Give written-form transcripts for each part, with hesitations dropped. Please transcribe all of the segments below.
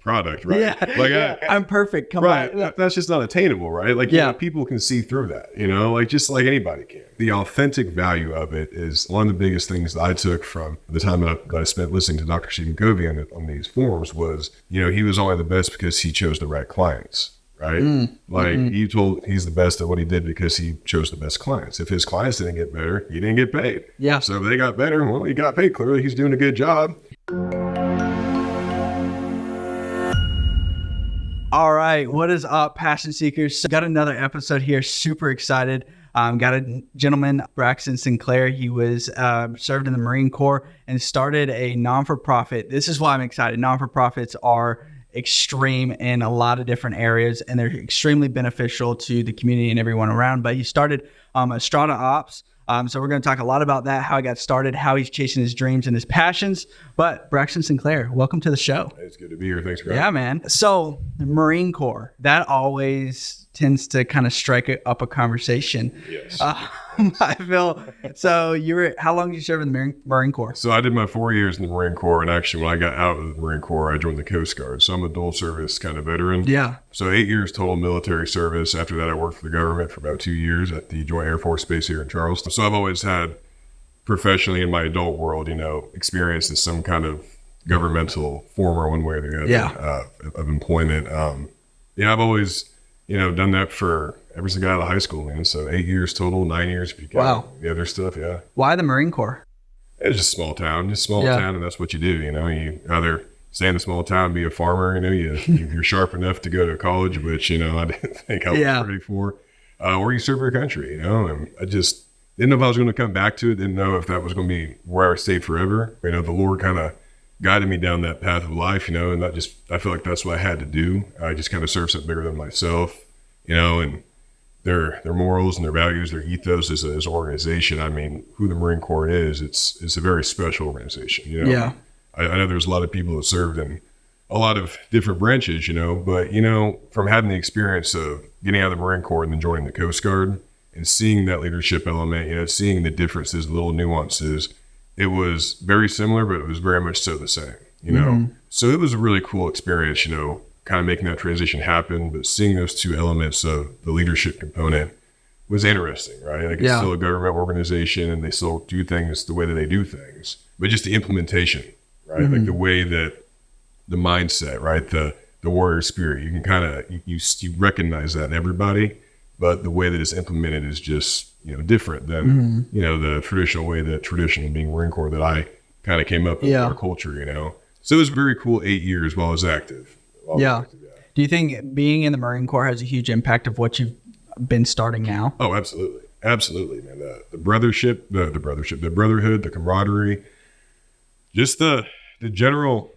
product, right? Yeah, Like I'm perfect. Come right. on. That's just not attainable, right? Like, people can see through that, like just like anybody can. The authentic value of it is one of the biggest things that I took from the time that I spent listening to Dr. Stephen Covey on these forums was, he was only the best because he chose the right clients. Right? He's the best at what he did because he chose the best clients. If his clients didn't get better, he didn't get paid. Yeah. So if they got better, well, he got paid. Clearly, he's doing a good job. All right. What is up, Passion Seekers? Got another episode here. Super excited. Got a gentleman, Braxton Sinclair. He was served in the Marine Corps and started a non-for-profit. This is why I'm excited. Non-for-profits are extreme in a lot of different areas, and they're extremely beneficial to the community and everyone around. But he started EstradaOPS. So we're going to talk a lot about that, how he got started, how he's chasing his dreams and his passions. But Braxton Sinclair, welcome to the show. It's good to be here. Thanks for having me. Yeah, man. So the Marine Corps, that always tends to kind of strike up a conversation. Yes. I feel so. How long did you serve in the Marine Corps? So I did my 4 years in the Marine Corps, and actually when I got out of the Marine Corps, I joined the Coast Guard. So I'm a dual service kind of veteran. Yeah. So 8 years total military service. After that, I worked for the government for about 2 years at the Joint Air Force Base here in Charleston. So I've always had professionally in my adult world, experience in some kind of governmental form or one way or the other of employment. I've always, done that for ever since I got out of high school, man. So 8 years total, 9 years if you count the other stuff. Yeah. Why the Marine Corps? It's just small town, and that's what you do. You either stay in a small town, be a farmer. You're sharp enough to go to college, which I didn't think I was ready for, or you serve your country. And I just didn't know if I was going to come back to it. Didn't know if that was going to be where I stayed forever. The Lord kind of guided me down that path of life. And I feel like that's what I had to do. I just kind of serve something bigger than myself. And their morals and their values, their ethos as an organization. I mean, who the Marine Corps is, it's a very special organization. Yeah. I know there's a lot of people that served in a lot of different branches, but from having the experience of getting out of the Marine Corps and then joining the Coast Guard and seeing that leadership element, seeing the differences, little nuances, it was very similar, but it was very much so the same. So it was a really cool experience, kind of making that transition happen, but seeing those two elements of the leadership component was interesting, right? Like it's still a government organization and they still do things the way that they do things, but just the implementation, right? Like the way that the mindset, right? The warrior spirit, you can kind of, you recognize that in everybody, but the way that it's implemented is just, different than, the traditional way that traditional being Marine Corps that I kind of came up with our culture, So it was very cool 8 years while I was active. Do you think being in the Marine Corps has a huge impact of what you've been starting now? Oh, absolutely. Absolutely, man. The brothership, the brotherhood, the camaraderie, just the general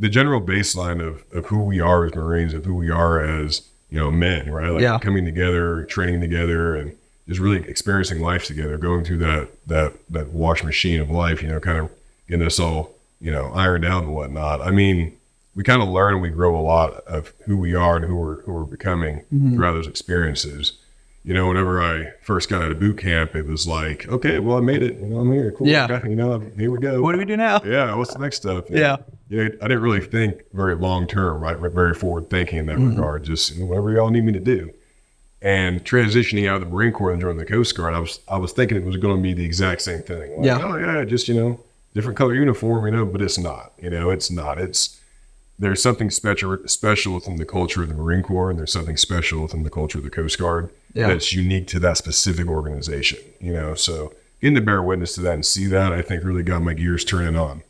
baseline of who we are as Marines, of who we are as, men, right? Like coming together, training together, and just really experiencing life together, going through that wash machine of life, kind of getting us all, ironed out and whatnot. I mean, we kind of learn and we grow a lot of who we are and who we're becoming throughout those experiences. Whenever I first got out of boot camp, it was like, okay, well, I made it. I'm here. Cool. Yeah. Here we go. What do we do now? Yeah. What's the next stuff? Yeah. I didn't really think very long term, right? Very forward thinking in that regard. Just whatever y'all need me to do. And transitioning out of the Marine Corps and joining the Coast Guard, I was thinking it was going to be the exact same thing. Like, oh yeah, just different color uniform, but it's not. It's not. There's something special within the culture of the Marine Corps, and there's something special within the culture of the Coast Guard that's unique to that specific organization. So getting to bear witness to that and see that, I think really got my gears turning on.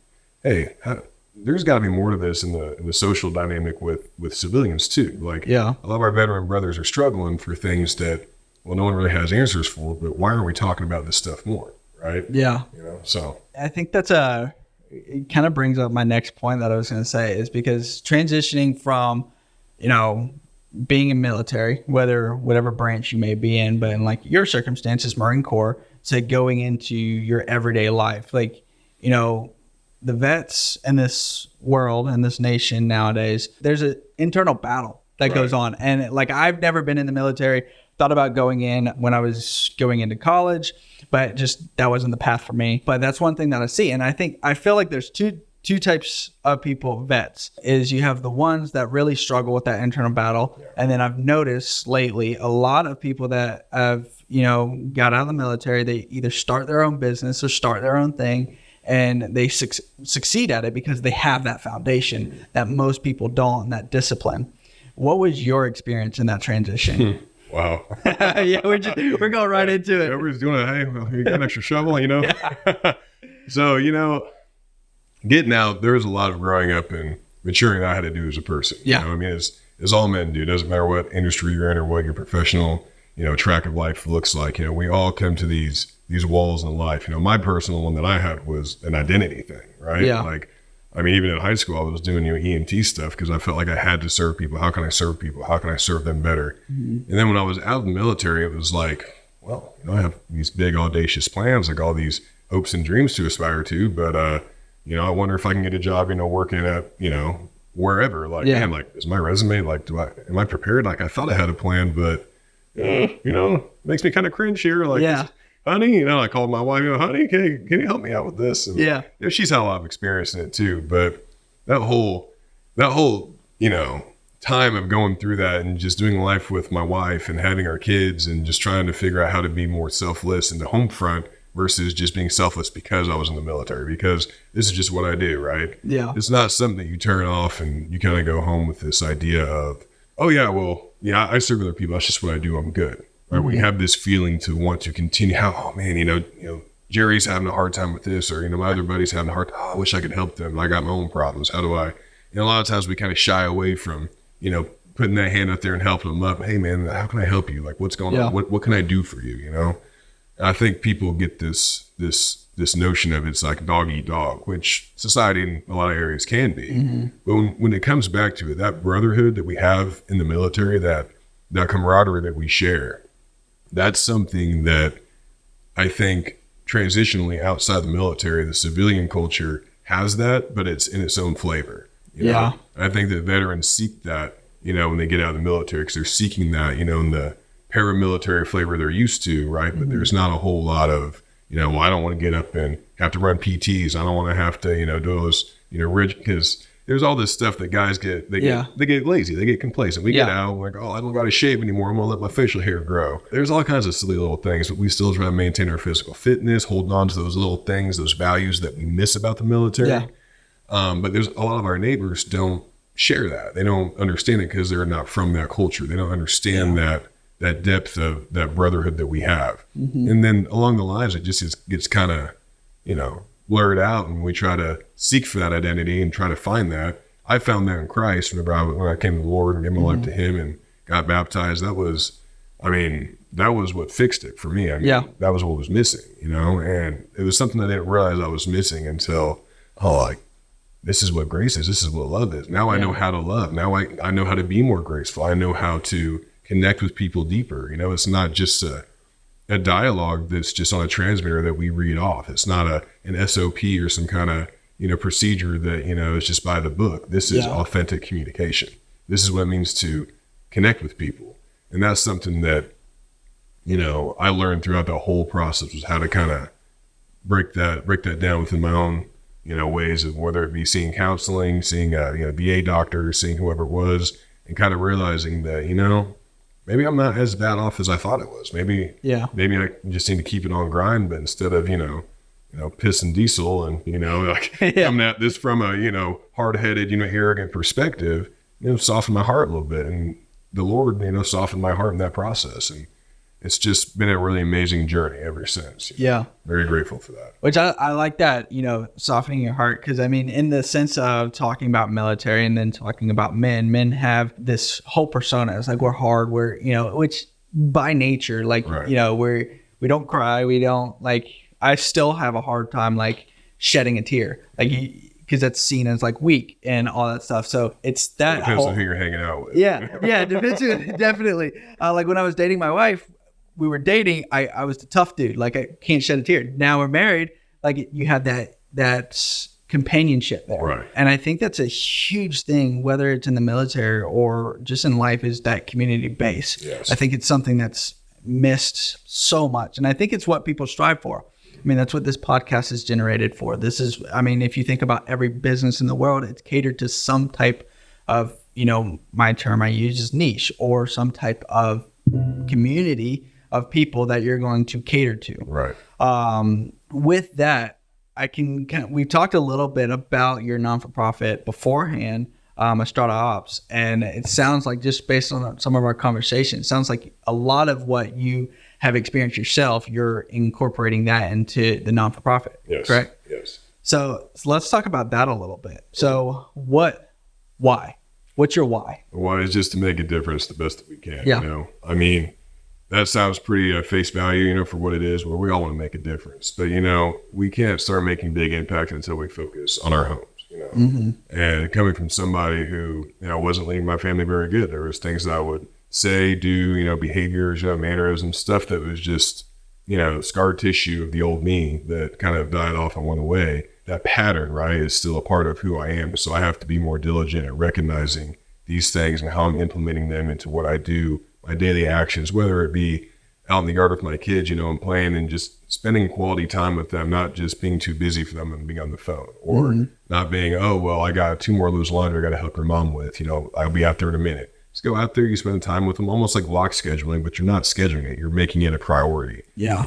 Hey, there's got to be more to this in the social dynamic with civilians too. Like a lot of our veteran brothers are struggling for things that, well, no one really has answers for, but why aren't we talking about this stuff more? Right. Yeah. So I think it kind of brings up my next point that I was going to say is because transitioning from, being in military, whatever branch you may be in, but in like your circumstances, Marine Corps, to going into your everyday life, like, the vets in this world and this nation nowadays, there's an internal battle that goes on. And like, I've never been in the military, thought about going in when I was going into college, but just that wasn't the path for me. But that's one thing that I see. And I feel like there's two two types of people, vets, is you have the ones that really struggle with that internal battle. And then I've noticed lately a lot of people that have, got out of the military, they either start their own business or start their own thing, and they succeed at it because they have that foundation that most people don't, and that discipline. What was your experience in that transition? Wow. Yeah, we're going right into it. Everybody's doing it. Hey, well, you got an extra shovel, So, getting out, there's a lot of growing up and maturing that I had to do as a person. Yeah. I mean, as all men do. It doesn't matter what industry you're in or what your professional, track of life looks like. We all come to these walls in life. My personal one that I had was an identity thing, right? Yeah. Even in high school, I was doing EMT stuff because I felt like I had to serve people. How can I serve people? How can I serve them better? Mm-hmm. And then when I was out of the military, it was like, well, I have these big audacious plans, like all these hopes and dreams to aspire to. But, I wonder if I can get a job, working at, wherever. Man, is my resume, am I prepared? I thought I had a plan, but, it makes me kind of cringe here. Honey, I called my wife, honey, can you help me out with this? And, she's had a lot of experience in it too. But that whole, time of going through that and just doing life with my wife and having our kids and just trying to figure out how to be more selfless in the home front versus just being selfless because I was in the military, because this is just what I do, right? Yeah. It's not something that you turn off and you kind of go home with this idea of, I serve other people. That's just what I do. I'm good. Right? Mm-hmm. We have this feeling to want to continue. Jerry's having a hard time with this, or, my other buddy's having a hard time. I wish I could help them. I got my own problems. How do I? A lot of times we kind of shy away from, putting that hand out there and helping them up. Hey man, how can I help you? What's going on? What can I do for you? I think people get this notion of it's like dog eat dog, which society in a lot of areas can be. Mm-hmm. But when it comes back to it, that brotherhood that we have in the military, that camaraderie that we share, that's something that I think transitionally outside the military, the civilian culture has that, but it's in its own flavor. I think that veterans seek that, when they get out of the military, because they're seeking that, in the paramilitary flavor they're used to, right? But there's not a whole lot of, I don't want to get up and have to run PTs. I don't want to have to, do all this, rigid, because there's all this stuff that guys get, they get lazy, they get complacent. We get out, we're like, I don't got to shave anymore. I'm going to let my facial hair grow. There's all kinds of silly little things, but we still try to maintain our physical fitness, holding on to those little things, those values that we miss about the military. Yeah. But there's a lot of our neighbors don't share that. They don't understand it because they're not from that culture. They don't understand that depth of that brotherhood that we have. Mm-hmm. And then along the lines, it just gets kind of, blurred out, and we try to seek for that identity and try to find that. I found that in Christ when I came to the Lord and gave my life to Him and got baptized. That was what fixed it for me. That was what was missing, and it was something I didn't realize I was missing until, this is what grace is. This is what love is. Now I know how to love. Now I know how to be more graceful. I know how to connect with people deeper. It's not just a dialogue that's just on a transmitter that we read off. It's not an SOP or some kind of, procedure that, it's just by the book. This is authentic communication. This is what it means to connect with people. And that's something that, I learned throughout the whole process, was how to kind of break that down within my own, ways of, whether it be seeing counseling, seeing a VA doctor, seeing whoever it was, and kind of realizing that, maybe I'm not as bad off as I thought it was. Maybe I just need to keep it on grind, but instead of, piss and diesel and, coming at this from a, hard-headed, arrogant perspective, soften my heart a little bit. And the Lord, softened my heart in that process. And it's just been a really amazing journey ever since. Yeah. Very grateful for that. Which I like that, softening your heart. Because, in the sense of talking about military and then talking about men have this whole persona. It's like we're hard. We're, which by nature, right. We don't cry. We don't, I still have a hard time, shedding a tear. Because that's seen as weak and all that stuff. So it's that. It depends on who you're hanging out with. Yeah, definitely. When I was dating my wife, we were dating, I was the tough dude. I can't shed a tear. Now we're married. You have that companionship there. Right. And I think that's a huge thing, whether it's in the military or just in life, is that community base. Yes. I think it's something that's missed so much. And I think it's what people strive for. I mean, that's what this podcast is generated for. This is, I mean, if you think about every business in the world, it's catered to some type of, my term I use is niche, or some type of community of people that you're going to cater to. Right. With that, we talked a little bit about your non-for-profit beforehand, EstradaOPS, and it sounds like, just based on some of our conversation, it sounds like a lot of what you have experienced yourself, you're incorporating that into the non-for-profit. Yes. Correct? Yes. So let's talk about that a little bit. So why? What's your why? Why is just to make a difference the best that we can. Yeah. I mean, that sounds pretty face value, for what it is. Well, we all want to make a difference, but we can't start making big impact until we focus on our homes. And coming from somebody who wasn't leading my family very good, there was things that I would say, do, behaviors, mannerisms, stuff that was just scar tissue of the old me that kind of died off and went away. That pattern, right, is still a part of who I am. So I have to be more diligent at recognizing these things and how I'm implementing them into what I do, my daily actions, whether it be out in the yard with my kids, and playing and just spending quality time with them, not just being too busy for them and being on the phone, or not being, oh, well, I got 2 more loads of laundry I got to help your mom with, I'll be out there in a minute. Just go out there, you spend time with them, almost like block scheduling, but you're not scheduling it. You're making it a priority. Yeah.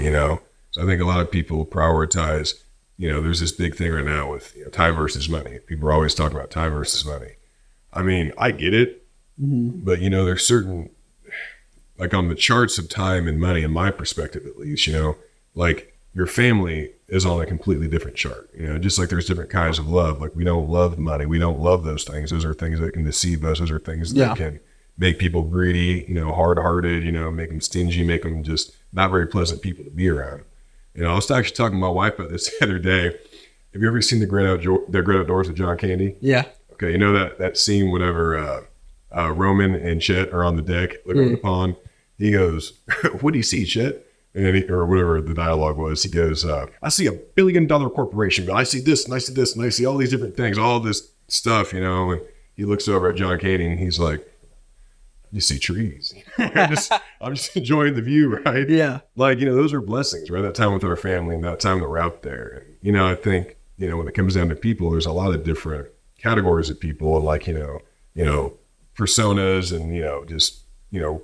So I think a lot of people prioritize, there's this big thing right now with time versus money. People are always talking about time versus money. I mean, I get it, but there's certain, like on the charts of time and money, in my perspective at least, like your family is on a completely different chart. Just like there's different kinds of love. Like we don't love money. We don't love those things. Those are things that can deceive us. Those are things that can make people greedy, hard-hearted, make them stingy, make them just not very pleasant people to be around. I was actually talking to my wife about this the other day. Have you ever seen the Great Outdoors with John Candy? Yeah. Okay, that scene whenever Roman and Chet are on the deck looking at the pond. He goes, "What do you see, Chet?" And or whatever the dialogue was. He goes, "I see $1 billion corporation, but I see this and I see this and I see all these different things, all this stuff, And he looks over at John Candy and he's like, "You see trees." I'm just enjoying the view, right? Yeah. Like, those are blessings, right? That time with our family and that time that we're out there. And, I think, when it comes down to people, there's a lot of different categories of people, and like, personas and, just,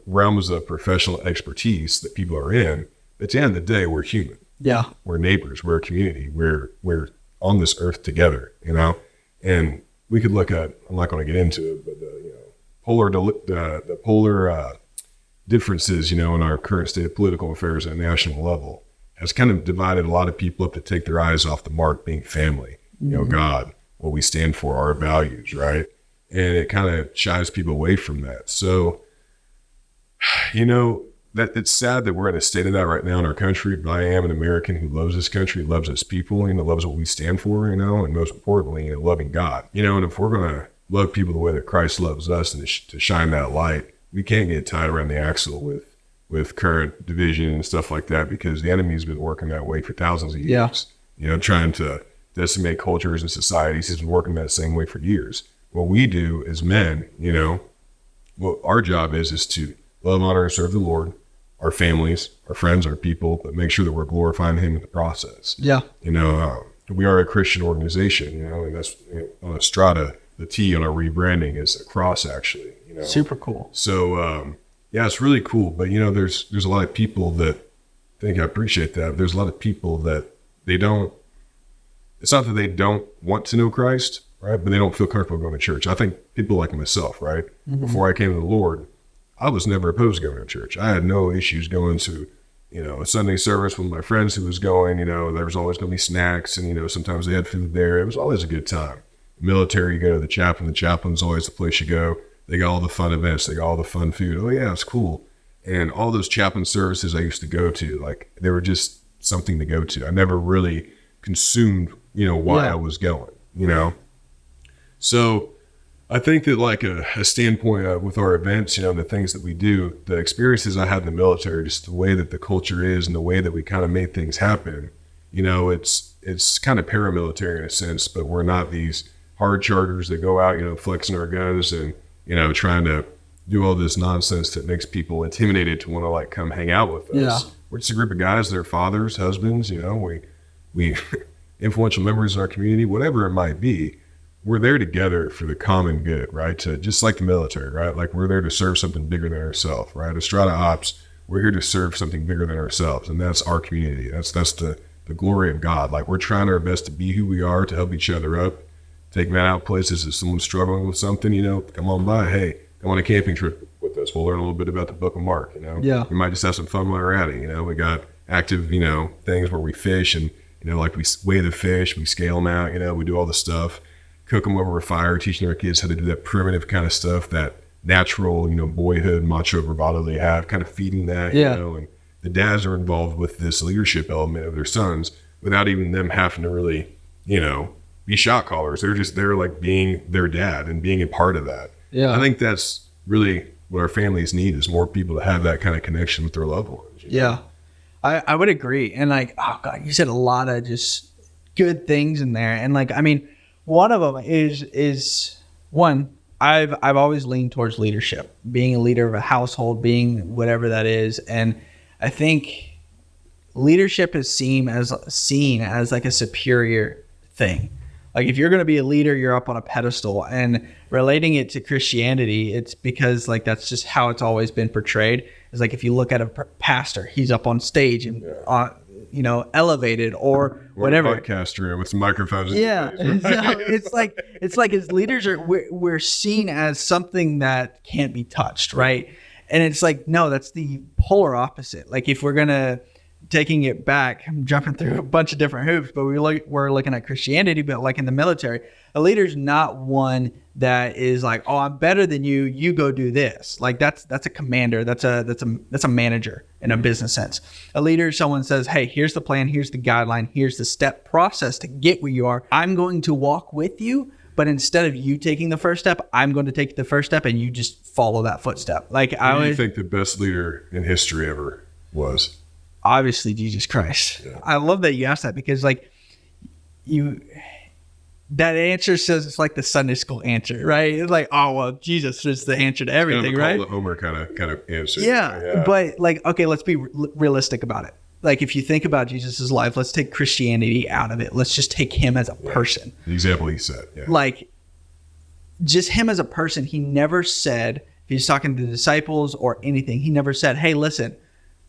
realms of professional expertise that people are in. But at the end of the day, we're human. Yeah. We're neighbors. We're a community. We're on this earth together, and we could look at, I'm not going to get into it, but the polar differences, in our current state of political affairs at a national level has kind of divided a lot of people up to take their eyes off the mark, being family, God, what we stand for, our values, right? And it kind of shies people away from that. So, that it's sad that we're in a state of that right now in our country, but I am an American who loves this country, loves its people, loves what we stand for, and most importantly, loving God, and if we're going to love people the way that Christ loves us and to shine that light, we can't get tied around the axle with current division and stuff like that, because the enemy's been working that way for thousands of years. Trying to decimate cultures and societies. He's been working that same way for years. What we do as men, what our job is to love, honor, and serve the Lord, our families, our friends, our people, but make sure that we're glorifying Him in the process. Yeah. We are a Christian organization, and that's on Estrada. The T on our rebranding is a cross, actually. Super cool. So, it's really cool. But there's a lot of people that think, I appreciate that. There's a lot of people that they don't. It's not that they don't want to know Christ, right? But they don't feel comfortable going to church. I think people like myself, right? Before I came to the Lord, I was never opposed to going to church. I had no issues going to, a Sunday service with my friends who was going. There was always going to be snacks, and sometimes they had food there. It was always a good time. Military, you go to the chaplain. The chaplain's always the place you go. They got all the fun events. They got all the fun food. Oh yeah, it's cool. And all those chaplain services I used to go to, like, they were just something to go to. I never really consumed, why I was going, So I think that like a standpoint with our events, the things that we do, the experiences I had in the military, just the way that the culture is and the way that we kind of made things happen, it's kind of paramilitary in a sense, but we're not these hard charters that go out, flexing our guns and, trying to do all this nonsense that makes people intimidated to want to like come hang out with us. Yeah. We're just a group of guys that are fathers, husbands, we we influential members in our community, whatever it might be, we're there together for the common good, right? To just like the military, right? Like we're there to serve something bigger than ourselves, right? EstradaOPS, we're here to serve something bigger than ourselves, and that's our community. That's the glory of God. Like we're trying our best to be who we are, to help each other up, take men out places. If someone's struggling with something, come on by. Hey, come on a camping trip with us. We'll learn a little bit about the Book of Mark. Yeah. We might just have some fun while we're at it. We got active, things where we fish and like we weigh the fish, we scale them out. We do all the stuff. Cook them over a fire, teaching our kids how to do that primitive kind of stuff, that natural, boyhood, macho bravado they have, kind of feeding that, and the dads are involved with this leadership element of their sons without even them having to really, be shot callers. They're just there like being their dad and being a part of that. Yeah. I think that's really what our families need, is more people to have that kind of connection with their loved ones. Yeah. I would agree. And like, oh God, you said a lot of just good things in there. And like, I mean, one of them is one, I've always leaned towards leadership, being a leader of a household, being whatever that is. And I think leadership is seen as like a superior thing. Like if you're going to be a leader, you're up on a pedestal. And relating it to Christianity, it's because like that's just how it's always been portrayed. It's like if you look at a pastor, he's up on stage and elevated or whatever. A podcaster with some microphones. Yeah. So it's like his leaders we're seen as something that can't be touched, right? And it's like, no, that's the polar opposite. Like if we're gonna taking it back, I'm jumping through a bunch of different hoops, but we're looking at Christianity, but like in the military, a leader's not one that is like, oh, I'm better than you, you go do this. Like that's a commander, that's a manager in a business sense. A leader is someone says, hey, here's the plan, here's the guideline, here's the step process to get where you are. I'm going to walk with you, but instead of you taking the first step, I'm going to take the first step and you just follow that footstep. Like Who do you think the best leader in history ever was? Obviously Jesus Christ. Yeah. I love that you asked that because like that answer says it's like the Sunday school answer, right? It's like, oh well, Jesus is the answer to everything, kind of right? The Homer kind of answer. Yeah, but like, okay, let's be realistic about it. Like if you think about Jesus's life, let's take Christianity out of it. Let's just take him as a person. The example he set. Yeah. Like just him as a person, he never said, if he's talking to the disciples or anything, he never said, hey, listen,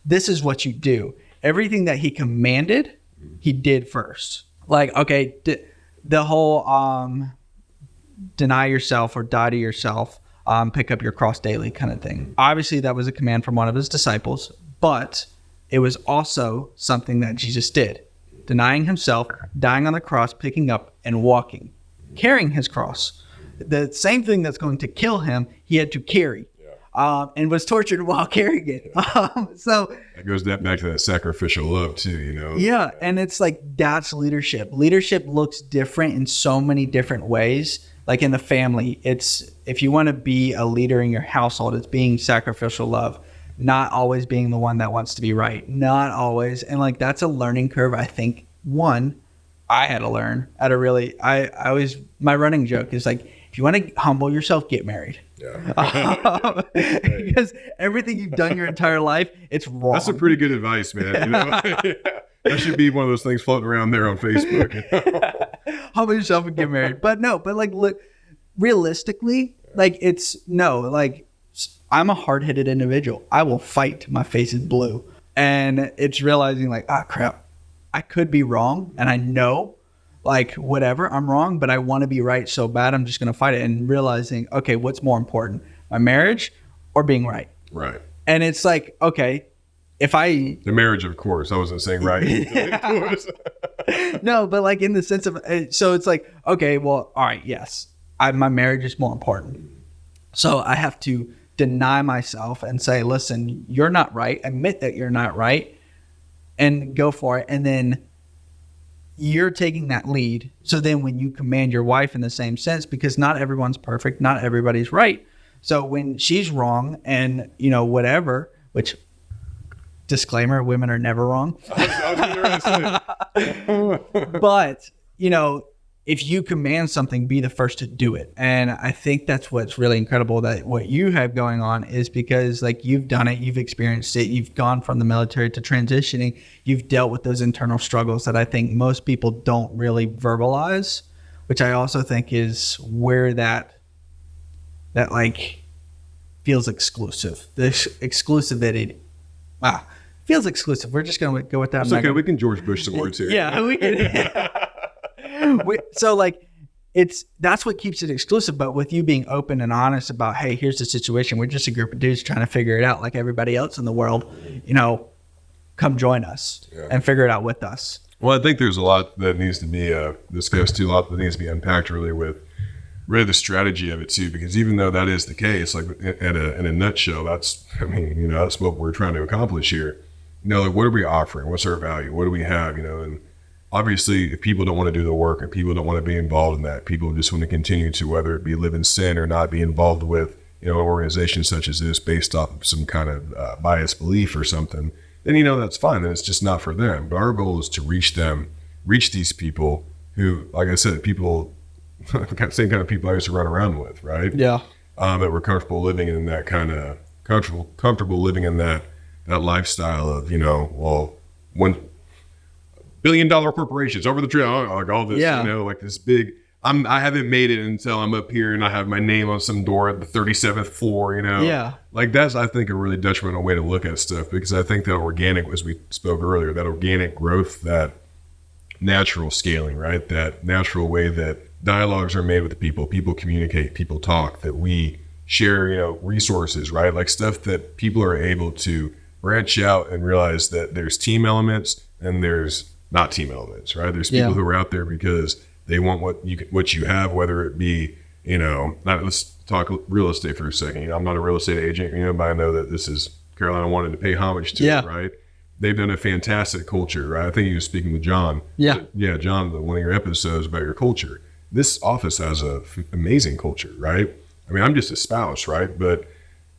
this is what you do. Everything that he commanded, he did first. Like, okay, the whole deny yourself or die to yourself, pick up your cross daily kind of thing. Obviously, that was a command from one of his disciples, but it was also something that Jesus did. Denying himself, dying on the cross, picking up and walking, carrying his cross. The same thing that's going to kill him, he had to carry. And was tortured while carrying it. So that goes back to that sacrificial love too, Yeah, and it's like that's leadership. Leadership looks different in so many different ways. Like in the family, it's if you want to be a leader in your household, it's being sacrificial love, not always being the one that wants to be right, not always. And like that's a learning curve. I think I had to learn at a really. I always my running joke is like if you want to humble yourself, get married. Yeah. Because everything you've done your entire life, it's wrong. That's some pretty good advice, man. That should be one of those things floating around there on Facebook. Humble yourself and get married. But like, look, realistically, like I'm a hard-headed individual. I will fight till my face is blue. And it's realizing like, crap, I could be wrong. And I know like whatever, I'm wrong, but I want to be right so bad. I'm just going to fight it and realizing, okay, what's more important, my marriage or being right? Right. And it's like, okay, the marriage, of course, I wasn't saying right. No, but like in the sense of, so it's like, okay, well, all right. Yes. My marriage is more important. So I have to deny myself and say, listen, you're not right. Admit that you're not right and go for it. And then you're taking that lead. So then when you command your wife in the same sense, because not everyone's perfect, not everybody's right. So when she's wrong and, whatever, which disclaimer, women are never wrong. I was gonna say. But, if you command something, be the first to do it. And I think that's what's really incredible, that what you have going on is because like you've done it, you've experienced it, you've gone from the military to transitioning, you've dealt with those internal struggles that I think most people don't really verbalize, which I also think is where that like feels exclusive. This exclusivity, feels exclusive. We're just going to go with that. It's okay. We can George Bush some words here. Yeah, we can. So like that's what keeps it exclusive. But with you being open and honest about, hey, here's the situation, we're just a group of dudes trying to figure it out like everybody else in the world, come join us and figure it out with us. Well, I think there's a lot that needs to be discussed too, a lot that needs to be unpacked really with the strategy of it too, because even though that is the case, like in a nutshell, that's what we're trying to accomplish here. Like what are we offering? What's our value? What do we have? And obviously, if people don't want to do the work and people don't want to be involved in that, people just want to continue to, whether it be live in sin or not be involved with, an organization such as this based off of some kind of biased belief or something, then, that's fine. Then it's just not for them. But our goal is to reach these people who, like I said, same kind of people I used to run around with, right? Yeah. That were comfortable living in that kind of, comfortable living in that lifestyle of, $1 billion corporations over the trail, like all this, like this big, I haven't made it until I'm up here and I have my name on some door at the 37th floor, Yeah. Like that's, I think, a really detrimental way to look at stuff, because I think that organic, as we spoke earlier, that organic growth, that natural scaling, right? That natural way that dialogues are made with the people communicate, people talk, that we share, resources, right? Like stuff that people are able to branch out and realize that there's team elements and there's not team elements, right? There's people who are out there because they want what you have, whether it be, let's talk real estate for a second. I'm not a real estate agent, but I know that this is Carolina wanted to pay homage to it, right? They've done a fantastic culture, right? I think you were speaking with John. Yeah. Yeah, John, one of your episodes about your culture. This office has a amazing culture, right? I mean, I'm just a spouse, right? But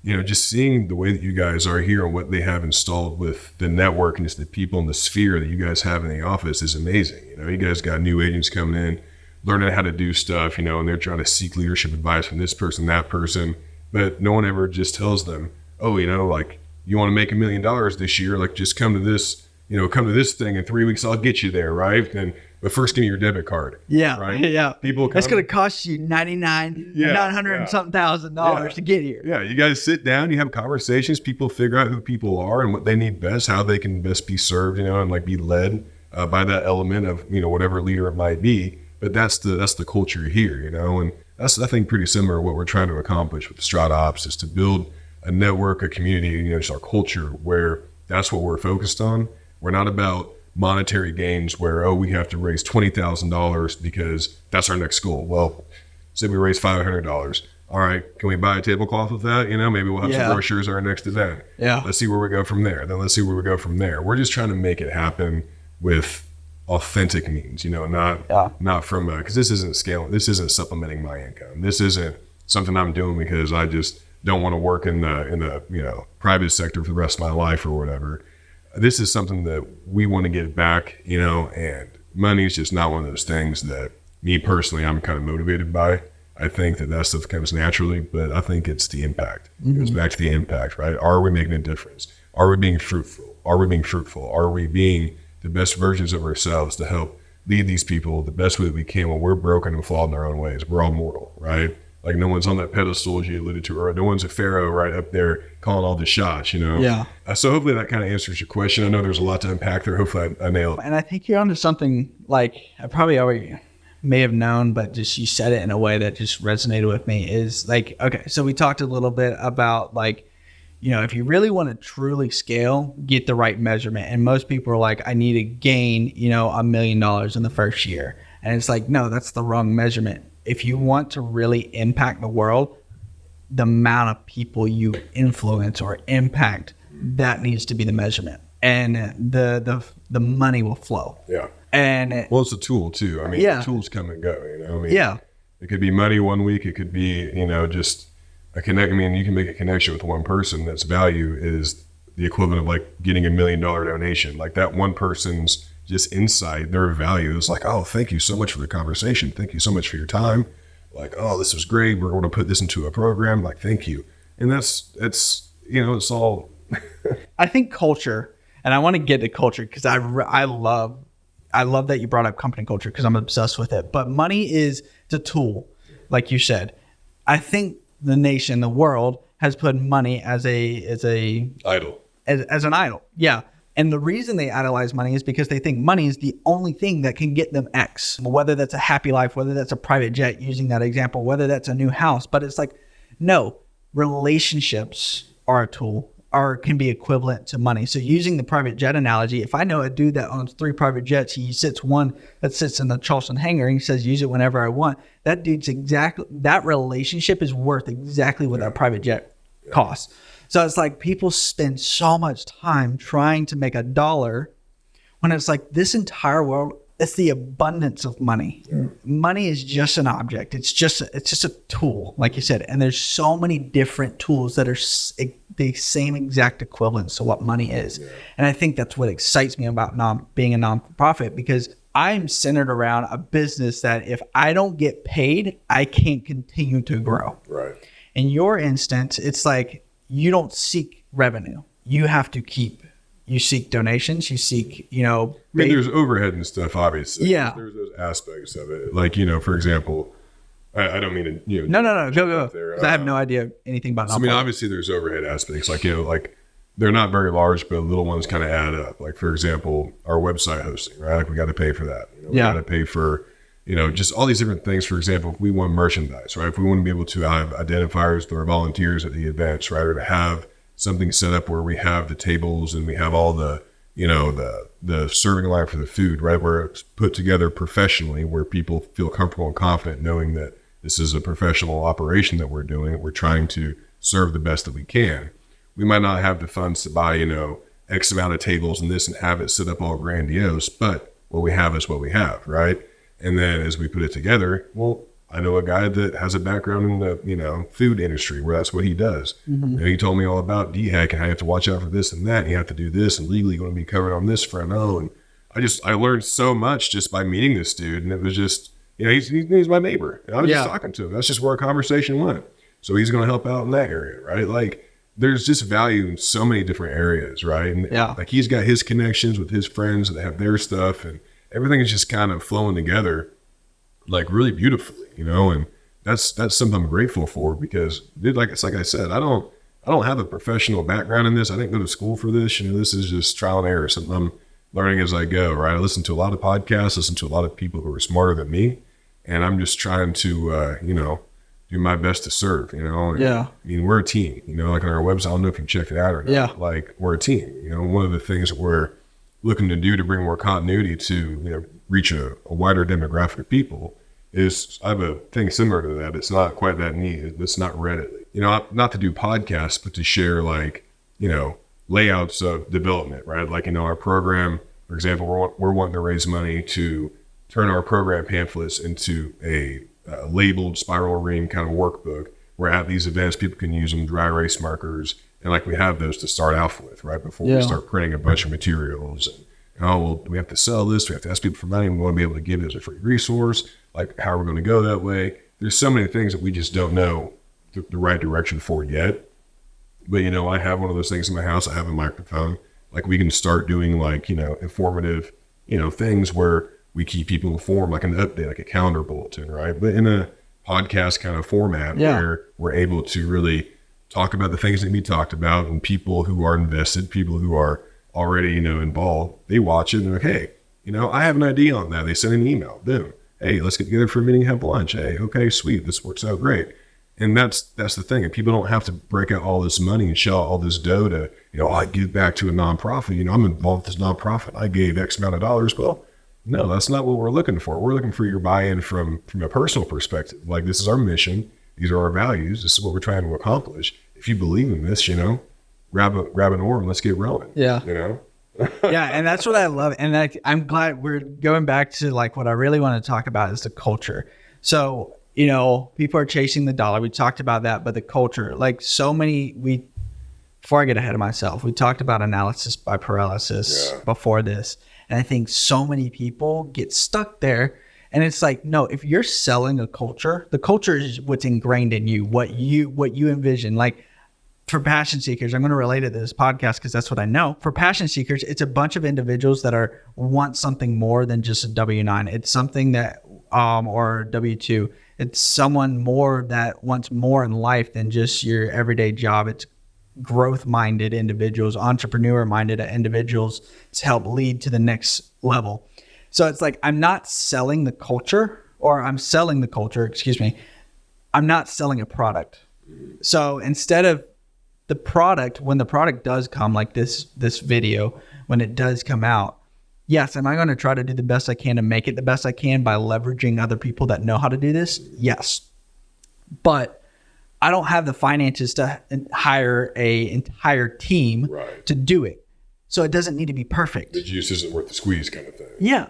just seeing the way that you guys are here and what they have installed with the network and just the people in the sphere that you guys have in the office is amazing. You guys got new agents coming in, learning how to do stuff, and they're trying to seek leadership advice from this person, that person, but no one ever just tells them, oh, like you want to make $1 million this year, like just come to this, come to this thing in 3 weeks, I'll get you there, right? But first, give me your debit card. Yeah, right. Yeah. People, that's going to cost you $900 and something $1,000 to get here. Yeah, you guys sit down, you have conversations. People figure out who people are and what they need best, how they can best be served, and like be led by that element of whatever leader it might be. But that's the culture here, and that's, I think, pretty similar to what we're trying to accomplish with EstradaOPS, is to build a network, a community, just our culture, where that's what we're focused on. We're not about monetary gains where, we have to raise $20,000 because that's our next goal. Well, say we raise $500. All right, can we buy a tablecloth with that? Maybe we'll have some brochures at our next event. Yeah. Let's see where we go from there. Then let's see where we go from there. We're just trying to make it happen with authentic means, not from, because this isn't scaling. This isn't supplementing my income. This isn't something I'm doing because I just don't want to work in the private sector for the rest of my life or whatever. This is something that we want to give back, and money is just not one of those things that me personally, I'm kind of motivated by. I think that stuff comes naturally, but I think it's the impact. It goes back to the impact, right? Are we making a difference? Are we being fruitful? Are we being the best versions of ourselves to help lead these people the best way that we can when we're broken and flawed in our own ways? We're all mortal, right? Like no one's on that pedestal, as you alluded to, or no one's a pharaoh right up there calling all the shots, Yeah. So hopefully that kind of answers your question. I know there's a lot to unpack there. Hopefully I nailed it. And I think you're onto something like I probably already may have known, but just you said it in a way that just resonated with me is like, okay, so we talked a little bit about like, if you really want to truly scale, get the right measurement. And most people are like, I need to gain, $1 million in the first year. And it's like, no, that's the wrong measurement. If you want to really impact the world, the amount of people you influence or impact, that needs to be the measurement. And the money will flow. Yeah. And it's a tool too. I mean, tools come and go, It could be money one week. It could be, just a connect. I mean, you can make a connection with one person that's value is the equivalent of like getting $1 million donation. Like that one person's just insight, their value. It's like, oh, thank you so much for the conversation. Thank you so much for your time. Like, oh, this was great. We're going to put this into a program. Like, thank you. And it's all. I think culture, and I want to get to culture because I love that you brought up company culture because I'm obsessed with it. But money is the tool, like you said. I think the nation, the world, has put money as a idol. As an idol. Yeah. And the reason they idolize money is because they think money is the only thing that can get them X, whether that's a happy life, whether that's a private jet, using that example, whether that's a new house. But it's like, no, relationships are a tool or can be equivalent to money. So using the private jet analogy, if I know a dude that owns 3 private jets, he sits one that sits in the Charleston hangar and he says, use it whenever I want. That dude's that relationship is worth exactly what that private jet costs. So it's like people spend so much time trying to make a dollar when it's like this entire world, it's the abundance of money. Yeah. Money is just an object. It's just a tool, like you said. And there's so many different tools that are the same exact equivalence to what money is. Yeah. And I think that's what excites me about being a nonprofit, because I'm centered around a business that if I don't get paid, I can't continue to grow. Right. In your instance, it's like, you don't seek revenue. You seek donations. You seek, I mean, there's overhead and stuff, obviously. Yeah. There's those aspects of it. Like, for example, I don't mean to, No, go. Because I have no idea anything about I mean, obviously there's overhead aspects. Like, like they're not very large, but little ones kind of add up. Like, for example, our website hosting, right? Like we got to pay for that. We got to pay for, just all these different things. For example, if we want merchandise, right? If we want to be able to have identifiers to our volunteers at the events, right? Or to have something set up where we have the tables and we have all the, the serving line for the food, right? Where it's put together professionally, where people feel comfortable and confident knowing that this is a professional operation that we're doing. We're trying to serve the best that we can. We might not have the funds to buy, X amount of tables and this and have it set up all grandiose, but what we have is what we have, right? And then as we put it together, well, I know a guy that has a background in the, food industry where that's what he does. Mm-hmm. He told me all about DHEC and how you have to watch out for this and that. And you have to do this and legally going to be covered on this front. Oh, and I learned so much just by meeting this dude. And it was just, he's my neighbor. And I was just talking to him. That's just where our conversation went. So he's going to help out in that area, right? Like there's just value in so many different areas, right? And like he's got his connections with his friends that have their stuff, and everything is just kind of flowing together like really beautifully, and that's something I'm grateful for, because dude, like I said, I don't have a professional background in this. I didn't go to school for this. This is just trial and error, something I'm learning as I go, right? I listen to a lot of podcasts, listen to a lot of people who are smarter than me, and I'm just trying to, do my best to serve, and, I mean, we're a team, like on our website, I don't know if you checked it out or not. Yeah. Like we're a team, one of the things that we're looking to do to bring more continuity to, reach a wider demographic of people is I have a thing similar to that. It's not quite that neat. It's not Reddit, not to do podcasts, but to share like, layouts of development, right? Like, our program, for example, we're wanting to raise money to turn our program pamphlets into a labeled spiral ring kind of workbook where at these events, people can use them, dry erase markers. And like we have those to start off with, right? Before we start printing a bunch of materials. And, do we have to sell this? Do we have to ask people for money? We want to be able to give it as a free resource. Like, how are we going to go that way? There's so many things that we just don't know the right direction for yet. But, I have one of those things in my house. I have a microphone. Like, we can start doing like, informative, things where we keep people informed, like an update, like a calendar bulletin, right? But in a podcast kind of format where we're able to really talk about the things that can be talked about, and people who are invested, people who are already, involved, they watch it and they're like, hey, I have an idea on that. They send an email, boom. Hey, let's get together for a meeting and have lunch. Hey, okay, sweet. This works out great. And that's the thing. And people don't have to break out all this money and shell out all this dough to, I give back to a nonprofit. I'm involved with this nonprofit. I gave X amount of dollars. Well, no, that's not what we're looking for. We're looking for your buy-in from a personal perspective. Like, this is our mission. These are our values. This is what we're trying to accomplish. If you believe in this, grab an oar and let's get rowing. Yeah. Yeah. And that's what I love. And I'm glad we're going back to like what I really want to talk about is the culture. So, people are chasing the dollar. We talked about that, but the culture, like before I get ahead of myself, we talked about analysis by paralysis before this. And I think so many people get stuck there. And it's like, no, if you're selling a culture, the culture is what's ingrained in you, what you envision. Like for passion seekers, I'm going to relate it to this podcast because that's what I know. For passion seekers, it's a bunch of individuals that want something more than just a W-9. It's something that, or W-2. It's someone more that wants more in life than just your everyday job. It's growth-minded individuals, entrepreneur-minded individuals to help lead to the next level. So it's like, I'm not selling the culture, or I'm selling the culture, excuse me. I'm not selling a product. So instead of the product, when the product does come, like this video, when it does come out, yes, am I going to try to do the best I can to make it the best I can by leveraging other people that know how to do this? Yes. But I don't have the finances to hire an entire team to do it. So it doesn't need to be perfect. The juice isn't worth the squeeze kind of thing. Yeah.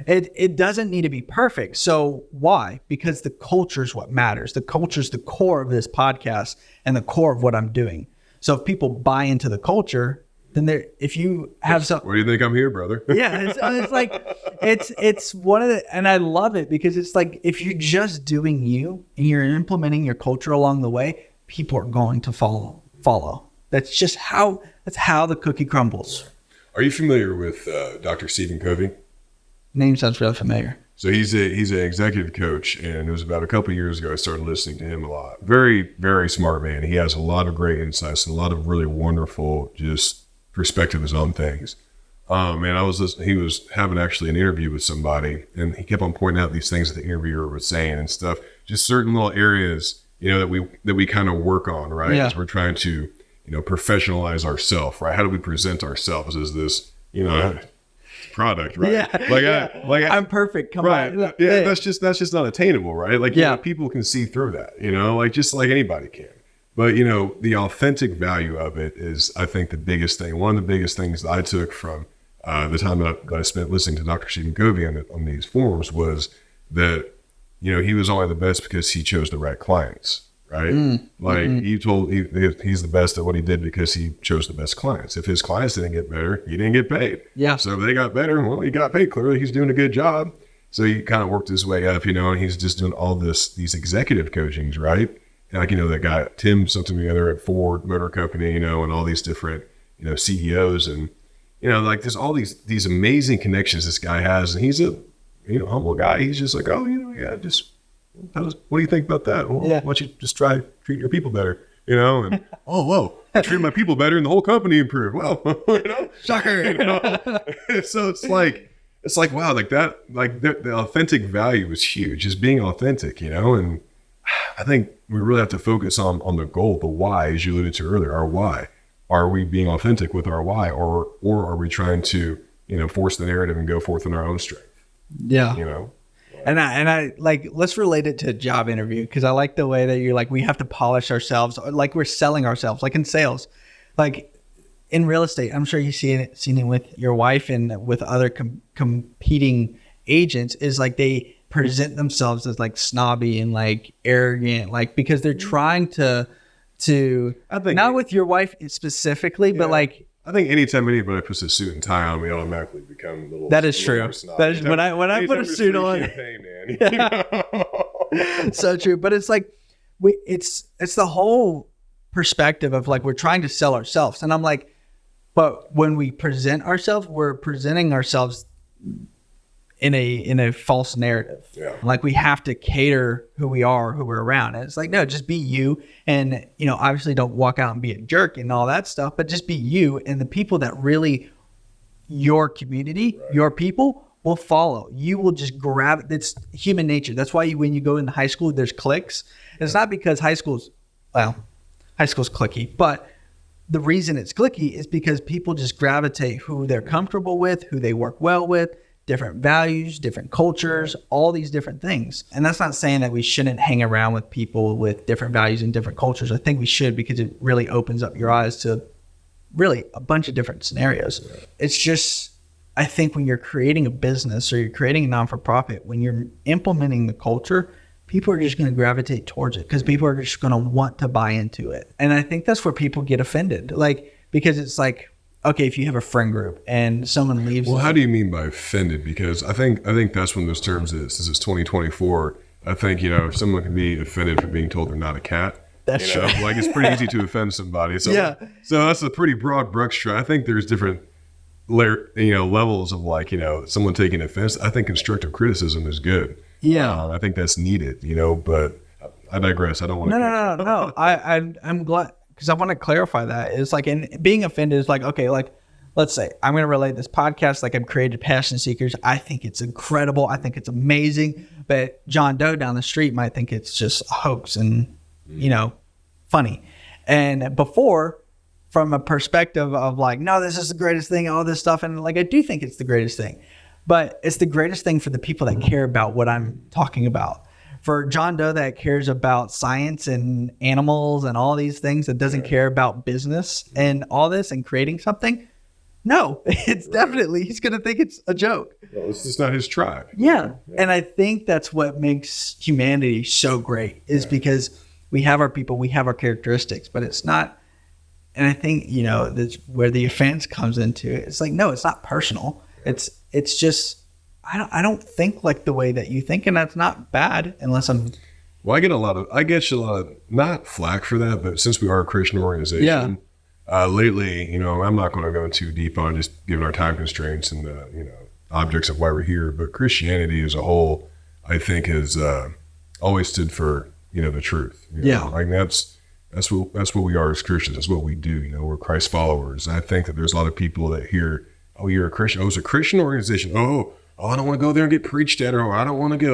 It doesn't need to be perfect. So why? Because the culture is what matters. The culture is the core of this podcast and the core of what I'm doing. So if people buy into the culture, then if you have some, where do you think I'm here, brother? Yeah, it's like it's one of the, and I love it because it's like if you're just doing you and you're implementing your culture along the way, people are going to follow. That's how the cookie crumbles. Are you familiar with Dr. Stephen Covey? Name sounds really familiar. So he's an executive coach, and it was about a couple of years ago I started listening to him a lot. Very, very smart man. He has a lot of great insights and a lot of really wonderful just perspectives on things. And he was having actually an interview with somebody, and he kept on pointing out these things that the interviewer was saying and stuff. Just certain little areas, that we kind of work on, right? Yeah. As we're trying to, professionalize ourselves, right? How do we present ourselves as this, product, right? Yeah. I'm perfect. Come right. on. Yeah. That's just not attainable, right? Like, people can see through that, just like anybody can. But, the authentic value of it is, I think, the biggest thing. One of the biggest things that I took from the time that I spent listening to Dr. Stephen Covey on these forums was that, he was only the best because he chose the right clients, right? He's the best at what he did because he chose the best clients. If his clients didn't get better, he didn't get paid. Yeah. So if they got better, well, he got paid. Clearly, he's doing a good job. So he kind of worked his way up, and he's just doing all these executive coachings, right? And that guy, Tim, something together at Ford Motor Company, and all these different, CEOs. And, there's all these amazing connections this guy has. And he's a, humble guy. He's just like, what do you think about that? Well, why don't you just try treating your people better, and, I treat my people better and the whole company improved. Well, Shocker. So it's like, wow, like that, like the authentic value is huge, just being authentic, and I think we really have to focus on the goal, the why, as you alluded to earlier, our why. Are we being authentic with our why, or are we trying to, force the narrative and go forth in our own strength? Yeah. And I like, let's relate it to a job interview, because I like the way that you're like, we have to polish ourselves, like we're selling ourselves, like in sales, like in real estate. I'm sure you've seen it with your wife and with other competing agents, is like they present themselves as like snobby and like arrogant, like because they're trying to I think, not with your wife specifically, but like, I think anytime anybody puts a suit and tie on, we automatically become a little. That is true. That is when I put a suit on. So true. But it's like it's the whole perspective of like we're trying to sell ourselves, and I'm like, but when we present ourselves, we're presenting ourselves in a false narrative. Yeah. Like we have to cater who we are, who we're around. And it's like, no, just be you. And, obviously don't walk out and be a jerk and all that stuff, but just be you. And the people that really, your community, your people will follow. You will just grab, it's human nature. That's why when you go into high school, there's cliques. And it's not because high school's cliquey, but the reason it's cliquey is because people just gravitate who they're comfortable with, who they work well with, different values, different cultures, all these different things. And that's not saying that we shouldn't hang around with people with different values and different cultures. I think we should, because it really opens up your eyes to really a bunch of different scenarios. It's just, I think when you're creating a business or you're creating a non-for-profit, when you're implementing the culture, people are just going to gravitate towards it because people are just going to want to buy into it. And I think that's where people get offended. Like, because it's like, okay, if you have a friend group and someone leaves. Well, how do you mean by offended? Because I think that's one of those terms is, this is 2024. I think, if someone can be offended for being told they're not a cat. That's true. Like, it's pretty easy to offend somebody. So, Yeah. So that's a pretty broad brush stroke. I think there's different levels of like, someone taking offense. I think constructive criticism is good. Yeah. I think that's needed, but I digress. I don't want to. No. I'm glad, because I want to clarify that. It's like, in being offended is like, okay, like, let's say I'm going to relate this podcast. Like, I've created Passion Seekers. I think it's incredible. I think it's amazing. But John Doe down the street might think it's just a hoax and, funny. And before, from a perspective of like, no, this is the greatest thing, all this stuff. And like, I do think it's the greatest thing, but it's the greatest thing for the people that care about what I'm talking about. For John Doe that cares about science and animals and all these things, that doesn't care about business and all this and creating something, no, it's definitely, he's going to think it's a joke. Well, it's just not his tribe. Yeah. And I think that's what makes humanity so great, is because we have our people, we have our characteristics, but it's not. And I think, that's where the offense comes into it. It's like, no, it's not personal. It's just, I don't think like the way that you think, and that's not bad unless I'm. Well, I get a lot of not flack for that, but since we are a Christian organization, lately, I'm not going to go too deep on just given our time constraints and the, objects of why we're here, but Christianity as a whole, I think has always stood for, the truth. Like that's what we are as Christians. That's what we do. We're Christ followers. And I think that there's a lot of people that hear, oh, you're a Christian. Oh, it's a Christian organization. Oh, I don't want to go there and get preached at, or I don't want to get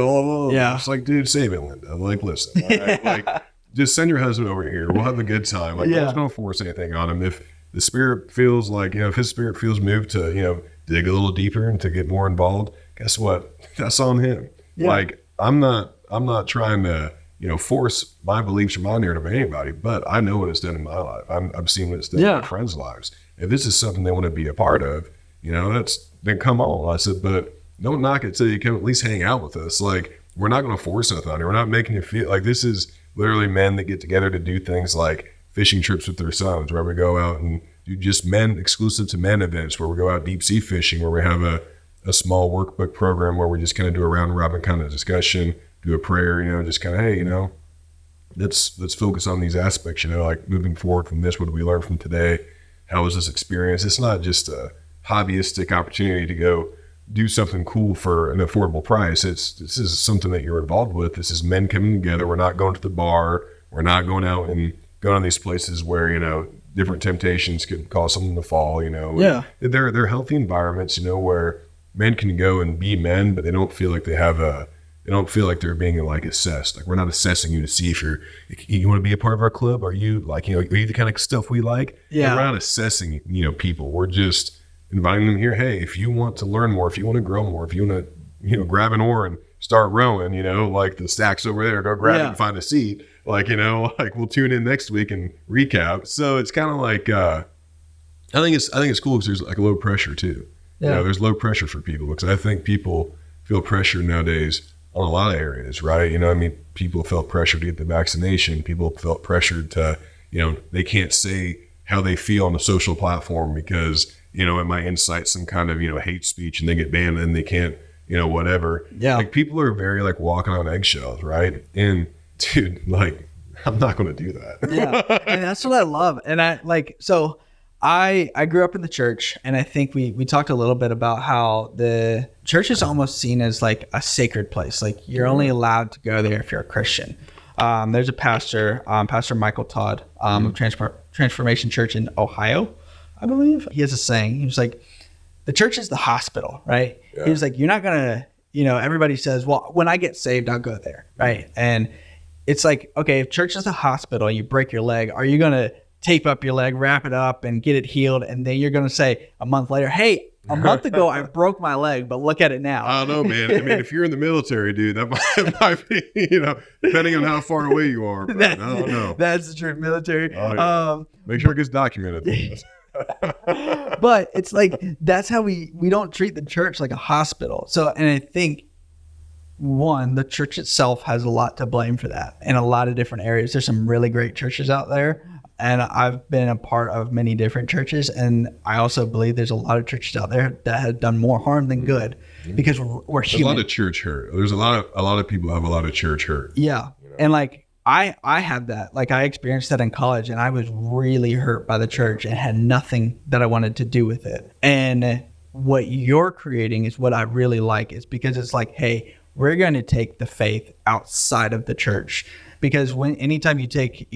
Yeah. It's like, dude, save it, Linda. Like, listen, all right? Like, just send your husband over here. We'll have a good time. Like, don't gonna force anything on him. If the spirit feels like, if his spirit feels moved to, dig a little deeper and to get more involved, guess what? That's on him. Yeah. Like, I'm not trying to, force my beliefs or my narrative on anybody, but I know what it's done in my life. I've seen what it's done in my friends' lives. If this is something they want to be a part of, then come on. I said, but don't knock it till you can at least hang out with us. Like, we're not going to force nothing on you. We're not making you feel like this is literally men that get together to do things like fishing trips with their sons, where we go out and do just men, exclusive to men events, where we go out deep sea fishing, where we have a small workbook program where we just kind of do a round robin kind of discussion, do a prayer, just kind of, hey, let's focus on these aspects, like moving forward from this, what did we learn from today? How was this experience? It's not just a hobbyistic opportunity to go do something cool for an affordable price. This is something that you're involved with. This is men coming together. We're not going to the bar. We're not going out and going on these places where, different temptations could cause someone to fall, Yeah. They're healthy environments, where men can go and be men, but they don't feel like they don't feel like they're being like assessed. Like, we're not assessing you to see if you want to be a part of our club. Are you like, are you the kind of stuff we like? Yeah. Like, we're not assessing, people. We're just inviting them here. Hey, if you want to learn more, if you want to grow more, if you want to, grab an oar and start rowing, like the stacks over there, go grab it and find a seat. Like, like we'll tune in next week and recap. So it's kind of like, I think it's cool because there's like low pressure too. Yeah. There's low pressure for people, because I think people feel pressure nowadays on a lot of areas, right? People felt pressure to get the vaccination. People felt pressured to, they can't say how they feel on a social platform because, it might incite some kind of, hate speech, and they get banned and they can't, whatever. Yeah. Like, people are very like walking on eggshells, right? And dude, like, I'm not going to do that. Yeah. And that's what I love. And I grew up in the church, and I think we talked a little bit about how the church is almost seen as like a sacred place. Like, you're only allowed to go there if you're a Christian. There's a pastor, Pastor Michael Todd, of Transformation Church in Ohio, I believe. He has a saying. He was like, the church is the hospital, right? Yeah. He was like, you're not going to, everybody says, well, when I get saved, I'll go there, right? And it's like, okay, if church is a hospital and you break your leg, are you going to tape up your leg, wrap it up, and get it healed? And then you're going to say a month later, hey, a month ago, I broke my leg, but look at it now. I don't know, man. If you're in the military, dude, that might be, depending on how far away you are. I don't know. That's the truth, military. Oh, yeah. Make sure it gets documented. But it's like, that's how we don't treat the church like a hospital. So, and I think, one, the church itself has a lot to blame for that in a lot of different areas. There's some really great churches out there. And I've been a part of many different churches. And I also believe there's a lot of churches out there that have done more harm than good because we're There's human. a lot of church hurt. There's a lot of people have a lot of church hurt. Yeah. And like I had that. Like I experienced that in college and I was really hurt by the church and had nothing that I wanted to do with it. And what you're creating is what I really like, is because it's like, hey, we're going to take the faith outside of the church. Because anytime you take,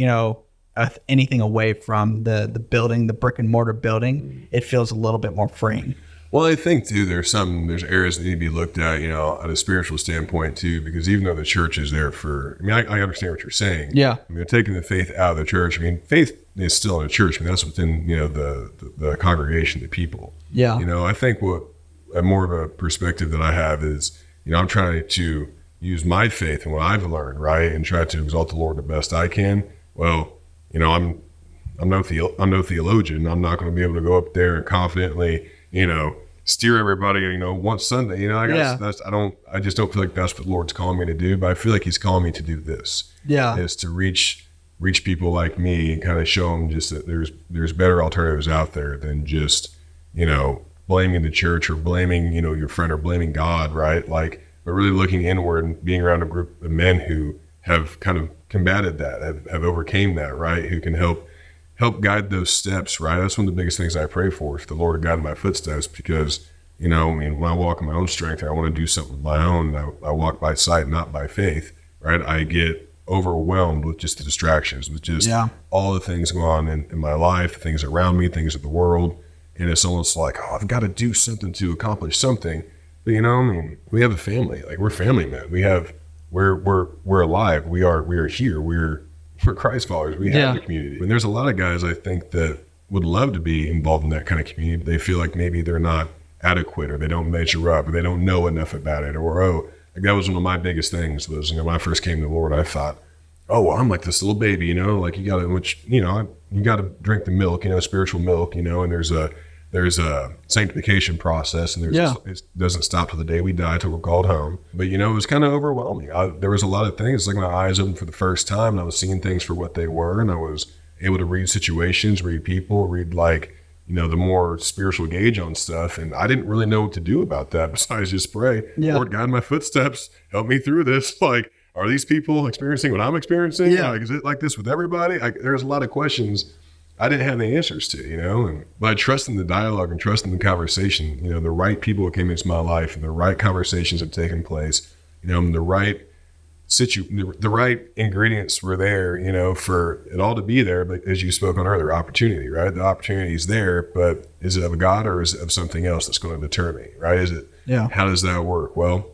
anything away from the building, the brick and mortar building, it feels a little bit more freeing. Well, I think too, there's areas that need to be looked at, at a spiritual standpoint too, because even though the church is there I understand what you're saying. Yeah. They're taking the faith out of the church. faith is still in a church. That's within, the congregation, the people. Yeah. I think what more of a perspective that I have is, I'm trying to use my faith and what I've learned, right, and try to exalt the Lord the best I can. Well, I'm no theologian. I'm not going to be able to go up there and confidently, steer everybody, one Sunday. I just don't feel like that's what the Lord's calling me to do. But I feel like He's calling me to do this. Yeah, is to reach people like me and kind of show them just that there's better alternatives out there than just blaming the church or blaming your friend or blaming God, right? Like, but really looking inward and being around a group of men who have kind of combated that, have overcame that, right? Who can help guide those steps, right? That's one of the biggest things I pray for, is the Lord to guide my footsteps, because, when I walk in my own strength, I want to do something of my own. I walk by sight, not by faith, right? I get overwhelmed with just the distractions, with just all the things going on in my life, things around me, things of the world. And it's almost like, I've got to do something to accomplish something. But, we have a family. Like, we're family men. We're alive. We are here. We're Christ followers. We have the community. And there's a lot of guys, I think, that would love to be involved in that kind of community, but they feel like maybe they're not adequate, or they don't measure up, or they don't know enough about it, or like that was one of my biggest things. Was when I first came to the Lord, I thought, well, I'm like this little baby, like you got to drink the milk, spiritual milk, and there's a sanctification process, and it doesn't stop till the day we die, till we're called home. But it was kind of overwhelming. There was a lot of things, like my eyes opened for the first time, and I was seeing things for what they were, and I was able to read situations, read people, read the more spiritual gauge on stuff, and I didn't really know what to do about that besides just pray, Lord, guide my footsteps, help me through this. Like, are these people experiencing what I'm experiencing? Yeah. Like, is it like this with everybody? There's a lot of questions I didn't have the answers to, but I trust in the dialogue and trust in the conversation. The right people came into my life, and the right conversations have taken place, and the right ingredients were there, for it all to be there. But as you spoke on earlier, opportunity, right? The opportunity is there, but is it of God or is it of something else that's going to deter me, right? How does that work? Well,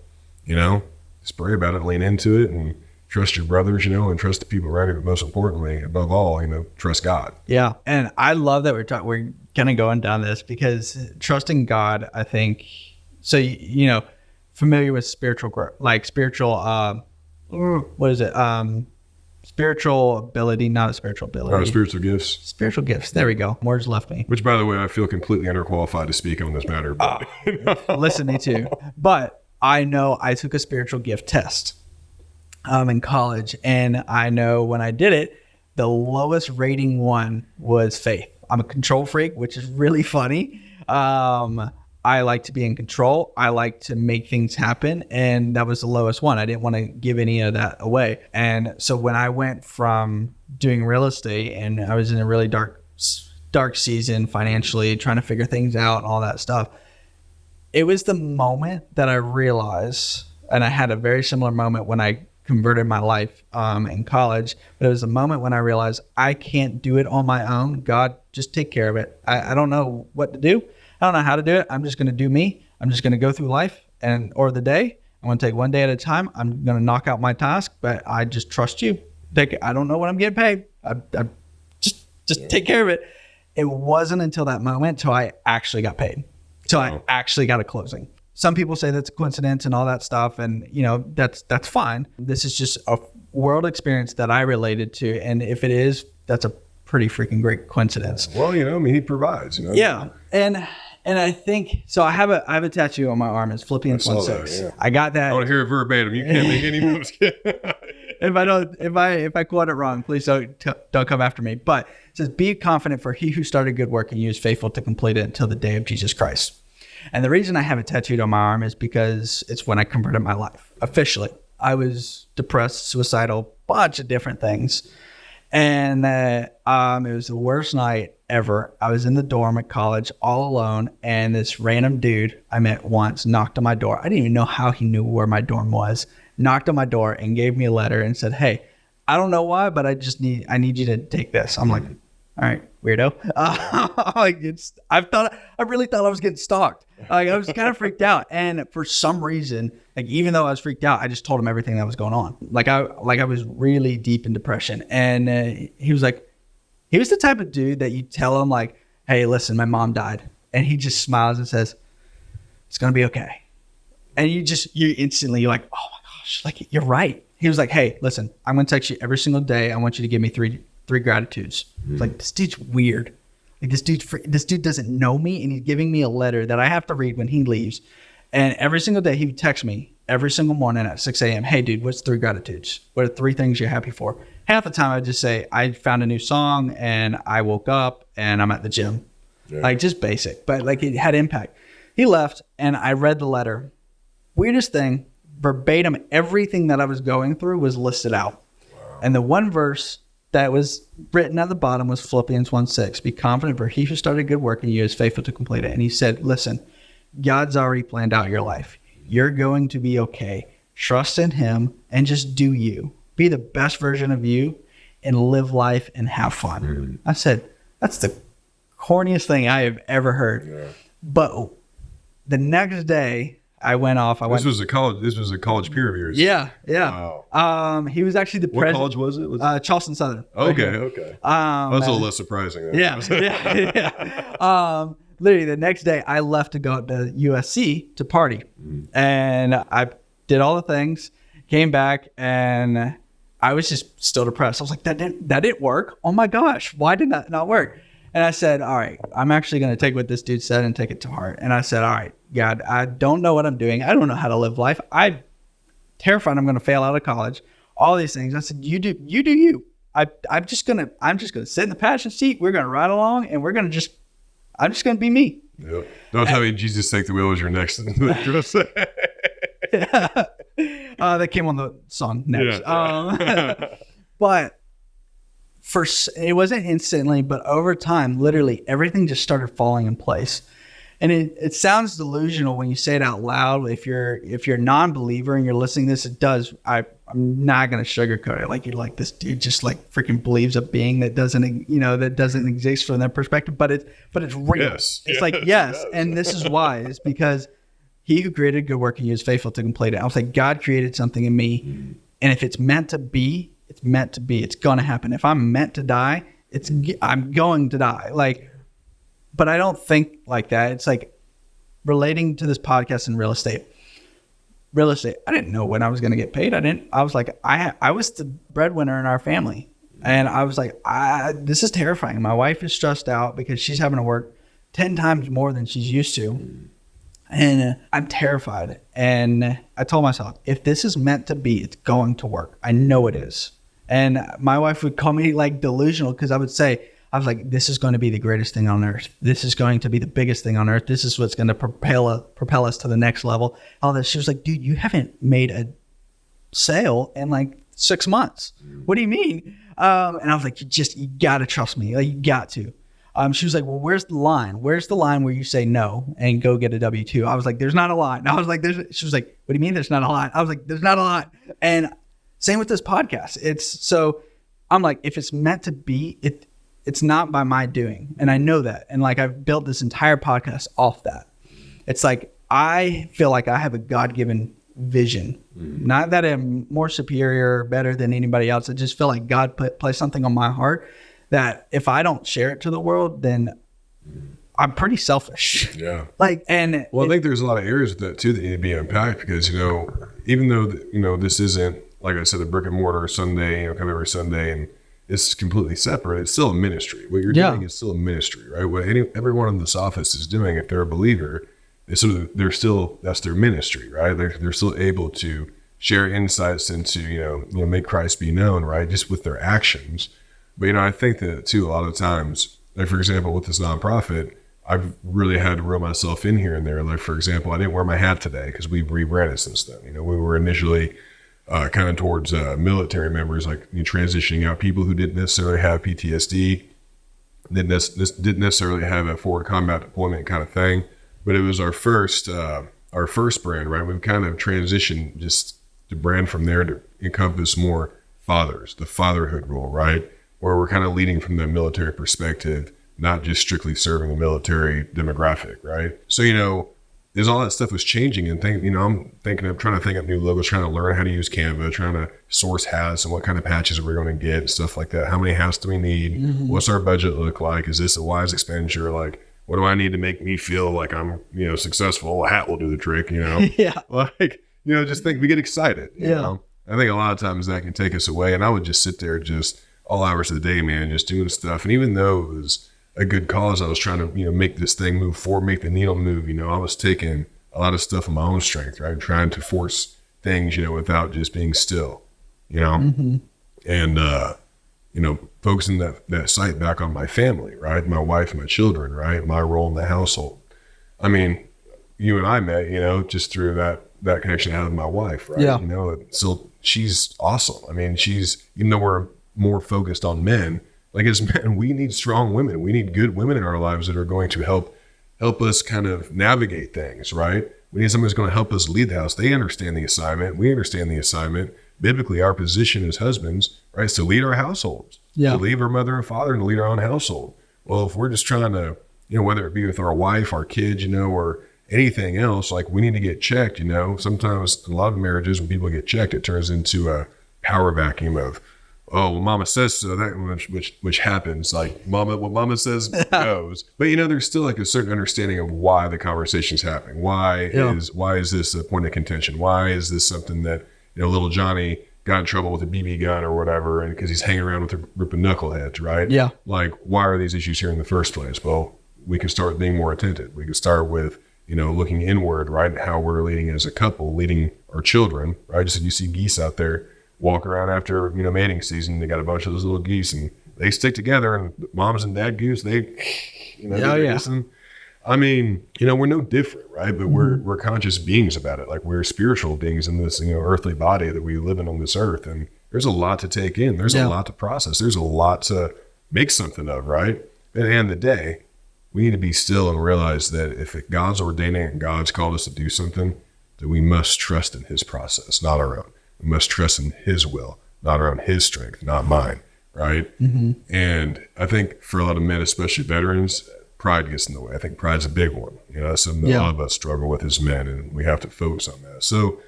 just pray about it, lean into it, and trust your brothers, and trust the people around you. But most importantly, above all, trust God. Yeah. And I love that we're kind of going down this, because trusting God, I think, so, familiar with spiritual growth, like spiritual, what is it? Spiritual ability, not a spiritual ability. Spiritual gifts. Spiritual gifts. There we go. Words left me. Which, by the way, I feel completely underqualified to speak on this matter. But listen, me too. But I know I took a spiritual gift test in college, and I know when I did it, the lowest rating one was faith. I'm a control freak, which is really funny. I like to be in control. I like to make things happen. And that was the lowest one. I didn't want to give any of that away. And so when I went from doing real estate, and I was in a really dark season financially, trying to figure things out and all that stuff, it was the moment that I realized, and I had a very similar moment when I converted my life in college, but it was a moment when I realized I can't do it on my own. God, just take care of it. I don't know what to do. I don't know how to do it. I'm just going to do me. I'm just going to go through life or the day. I'm going to take one day at a time. I'm going to knock out my task, but I just trust you. I don't know what I'm getting paid. I just take care of it. It wasn't until that moment till I actually got paid. Till I actually got a closing. Some people say that's a coincidence and all that stuff, and that's fine. This is just a world experience that I related to, and if it is, that's a pretty freaking great coincidence. Well, he provides. Yeah, and I think so. I have a tattoo on my arm. It's Philippians 1:6. Yeah. I got that. I want to hear it verbatim. You can't make any moves. if I quote it wrong, please don't come after me. But it says, "Be confident, for he who started good work in you is faithful to complete it until the day of Jesus Christ." And the reason I have it tattooed on my arm is because it's when I converted my life officially. I was depressed, suicidal, bunch of different things, and it was the worst night ever. I was in the dorm at college all alone, and this random dude I met once knocked on my door. I didn't even know how he knew where my dorm was. Knocked on my door and gave me a letter and said, "Hey, I don't know why, but I need you to take this." I'm like, "All right, weirdo." I really thought I was getting stalked. Like, I was kind of freaked out, and for some reason, like, even though I was freaked out, I just told him everything that was going on. I was really deep in depression, and he was the type of dude that you tell him, like, "Hey, listen, my mom died," and he just smiles and says, "It's gonna be okay," and you're like, "Oh my gosh, like, you're right." He was like, "Hey, listen, I'm gonna text you every single day. I want you to give me three gratitudes." It's like, this dude's weird. Like, this dude doesn't know me, and he's giving me a letter that I have to read when he leaves. And every single day he would text me every single morning at 6 a.m. "Hey, dude, what's 3 gratitudes? What are 3 things you're happy for?" Half the time I would just say, "I found a new song, and I woke up, and I'm at the gym." Yeah. Like, just basic, but like, it had impact. He left, and I read the letter. Weirdest thing, verbatim, everything that I was going through was listed out. Wow. And the one verse that was written at the bottom was Philippians 1:6. "Be confident, for he who started good work in you is faithful to complete it." And he said, "Listen, God's already planned out your life. You're going to be okay. Trust in him and just do you. Be the best version of you and live life and have fun." Mm-hmm. I said, that's the corniest thing I have ever heard. Yeah. But the next day I went off. This was a college peer of yours. Yeah. Wow. He was actually the president. What college was it? Charleston Southern. Okay. That was a little less surprising. Though. Yeah. Literally the next day I left to go to USC to party. And I did all the things, came back, and I was just still depressed. I was like, that didn't work. Oh my gosh, why did that not work? And I said, all right, I'm actually going to take what this dude said and take it to heart. And I said, all right, God, I don't know what I'm doing. I don't know how to live life. I'm terrified I'm going to fail out of college. All these things. I said, you do you. I'm just going to sit in the passenger seat. We're going to ride along, and I'm just going to be me. Yeah. Don't tell me Jesus Take the Wheel was your next. That came on the song next. Yeah. But it wasn't instantly, but over time, literally everything just started falling in place. And it sounds delusional when you say it out loud. If you're a non-believer and you're listening to this, it does. I'm not going to sugarcoat it. Like, you're like, this dude just like freaking believes a being that doesn't exist from their perspective, but it's real. Yes. It's like, yes. And this is why. It's because he who created good work in you is faithful to complete it. I was like, God created something in me. And if it's meant to be, it's meant to be. It's going to happen. If I'm meant to die, I'm going to die. Like, but I don't think like that. It's like relating to this podcast in real estate. I didn't know when I was going to get paid. I was like, I was the breadwinner in our family. And I was like, this is terrifying. My wife is stressed out because she's having to work 10 times more than she's used to. And I'm terrified. And I told myself, if this is meant to be, it's going to work. I know it is. And my wife would call me like delusional because I was like, this is going to be the greatest thing on earth. This is going to be the biggest thing on earth. This is what's going to propel us to the next level. All this. She was like, dude, you haven't made a sale in like 6 months. What do you mean? And I was like, you got to trust me. Like, you got to. She was like, well, where's the line? Where's the line where you say no and go get a W-2? I was like, there's not a line. I was like, she was like, what do you mean there's not a line? I was like, there's not a line. And same with this podcast. So I'm like, if it's meant to be, it's not by my doing. And I know that. And like, I've built this entire podcast off that. It's like, I feel like I have a God-given vision. Not that I'm more superior or better than anybody else. I just feel like God placed something on my heart that if I don't share it to the world, then I'm pretty selfish. Yeah. I think there's a lot of areas with that too that need to be unpacked because, even though, this isn't, like I said, a brick and mortar Sunday, come every Sunday and it's completely separate. It's still a ministry. What you're doing is still a ministry, right? What everyone in this office is doing, if they're a believer, that's their ministry, right? They're still able to share insights into, make Christ be known, right? Just with their actions. But, I think that too, a lot of times, like for example, with this nonprofit, I've really had to reel myself in here and there. Like, for example, I didn't wear my hat today because we've rebranded since then. We were initially kind of towards military members, like transitioning out people who didn't necessarily have PTSD, didn't necessarily have a forward combat deployment kind of thing. But it was our first brand, right? We've kind of transitioned just to brand from there to encompass more fathers, the fatherhood role, right? Where we're kind of leading from the military perspective, not just strictly serving the military demographic, right? So, as all that stuff was changing and I'm trying to think of new logos, trying to learn how to use Canva, trying to source hats and what kind of patches are we going to get and stuff like that. How many hats do we need? Mm-hmm. What's our budget look like? Is this a wise expenditure? Like, what do I need to make me feel like I'm, successful? A hat will do the trick, Yeah. Like, just think we get excited. You know? I think a lot of times that can take us away. And I would just sit there just all hours of the day, man, just doing stuff. And even though it was a good cause, I was trying to, make this thing move forward, make the needle move. I was taking a lot of stuff on my own strength, right? Trying to force things, without just being still, mm-hmm. And, focusing that sight back on my family, right? My wife and my children, right? My role in the household. I mean, you and I met, just through that connection I had with my wife, right? Yeah. So she's awesome. I mean, even though we're more focused on men, like as men, we need strong women. We need good women in our lives that are going to help us kind of navigate things, right? We need someone who's going to help us lead the house. They understand the assignment. We understand the assignment. Biblically, our position as husbands, right, is to lead our households, to lead our mother and father and to lead our own household. Well, if we're just trying to, whether it be with our wife, our kids, or anything else, like we need to get checked, Sometimes in a lot of marriages, when people get checked, it turns into a power vacuum of, oh, well, mama says so, that which happens. Like what mama says goes. But there's still like a certain understanding of why the conversation's happening. Why is this a point of contention? Why is this something that little Johnny got in trouble with a BB gun or whatever, and because he's hanging around with a group of knuckleheads, right? Yeah. Like, why are these issues here in the first place? Well, we can start with being more attentive. We can start with looking inward, right? How we're leading as a couple, leading our children, right? Just as you see geese out there walk around after mating season, they got a bunch of those little geese and they stick together, and moms and dad goose, they listen. I mean, we're no different, right? But we're conscious beings about it. Like, we're spiritual beings in this earthly body that we live in on this earth, and there's a lot to take in. There's a lot to process. There's a lot to make something of, right? At the end of the day, we need to be still and realize that if God's ordaining and God's called us to do something, that we must trust in his process, not our own. We must trust in his will, not our own, his strength, not mine, right? Mm-hmm. And I think for a lot of men, especially veterans, pride gets in the way. I think pride's a big one. That's something that a lot of us struggle with as men, and we have to focus on that. So,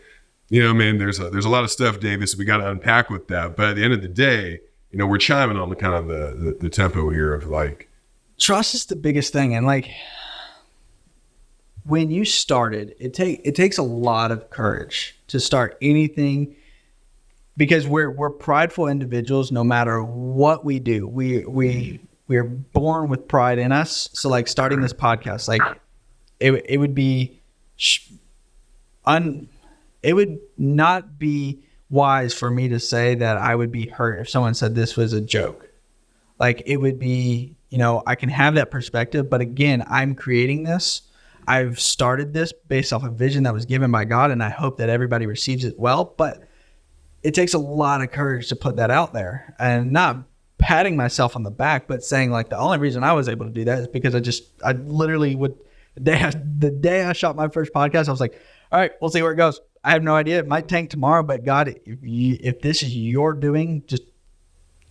man, there's a lot of stuff, Davis, we got to unpack with that. But at the end of the day, we're chiming on the kind of the tempo here of like, trust is the biggest thing. And like, when you started, it takes a lot of courage to start anything, because we're prideful individuals. No matter what we do, we're born with pride in us. So like starting this podcast, like it would be it would not be wise for me to say that I would be hurt if someone said this was a joke. Like, it would be, I can have that perspective, but again, I'm creating this. I've started this based off a vision that was given by God, and I hope that everybody receives it well. But it takes a lot of courage to put that out there, and not patting myself on the back, but saying like, the only reason I was able to do that is because I literally would, the day I shot my first podcast, I was like, all right, we'll see where it goes. I have no idea. It might tank tomorrow, but God, if this is your doing, just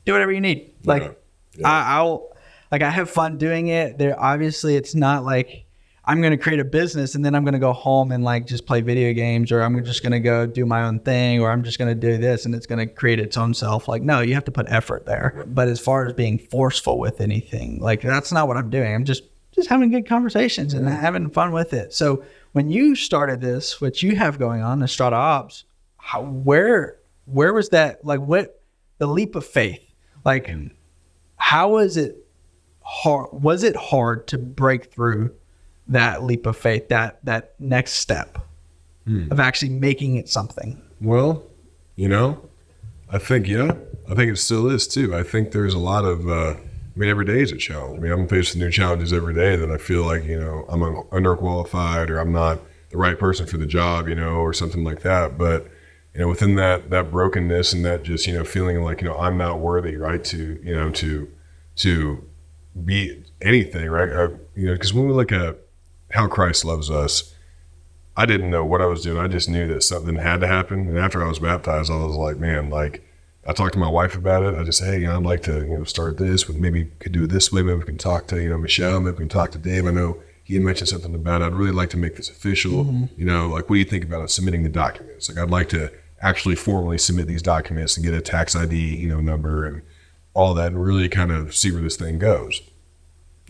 do whatever you need. Like, I'll I have fun doing it. Obviously it's not like I'm going to create a business and then I'm going to go home and like just play video games, or I'm just going to go do my own thing, or I'm just going to do this and it's going to create its own self. Like, no, you have to put effort there. But as far as being forceful with anything, like, that's not what I'm doing. I'm just having good conversations and having fun with it. So when you started this, what you have going on, EstradaOPS, where was that? Like, what, the leap of faith? Like, how was it hard? Was it hard to break through that leap of faith, that next step of actually making it something? Well, you know, I think, I think it still is too. I think there's a lot of, every day is a challenge. I mean, I'm faced with new challenges every day that I feel like, I'm underqualified or I'm not the right person for the job, or something like that. But, within that brokenness and that just, feeling like, I'm not worthy, right, to be anything, right? Because when we look at how Christ loves us, I didn't know what I was doing. I just knew that something had to happen. And after I was baptized, I was like, man, like, I talked to my wife about it. I just said, hey, I'd like to, start this with maybe could do it this way. Maybe we can talk to, Michelle. Maybe we can talk to Dave. I know he had mentioned something about it. I'd really like to make this official. Like, what do you think about submitting the documents? Like, I'd like to actually formally submit these documents and get a tax ID, number and all that, and really kind of see where this thing goes.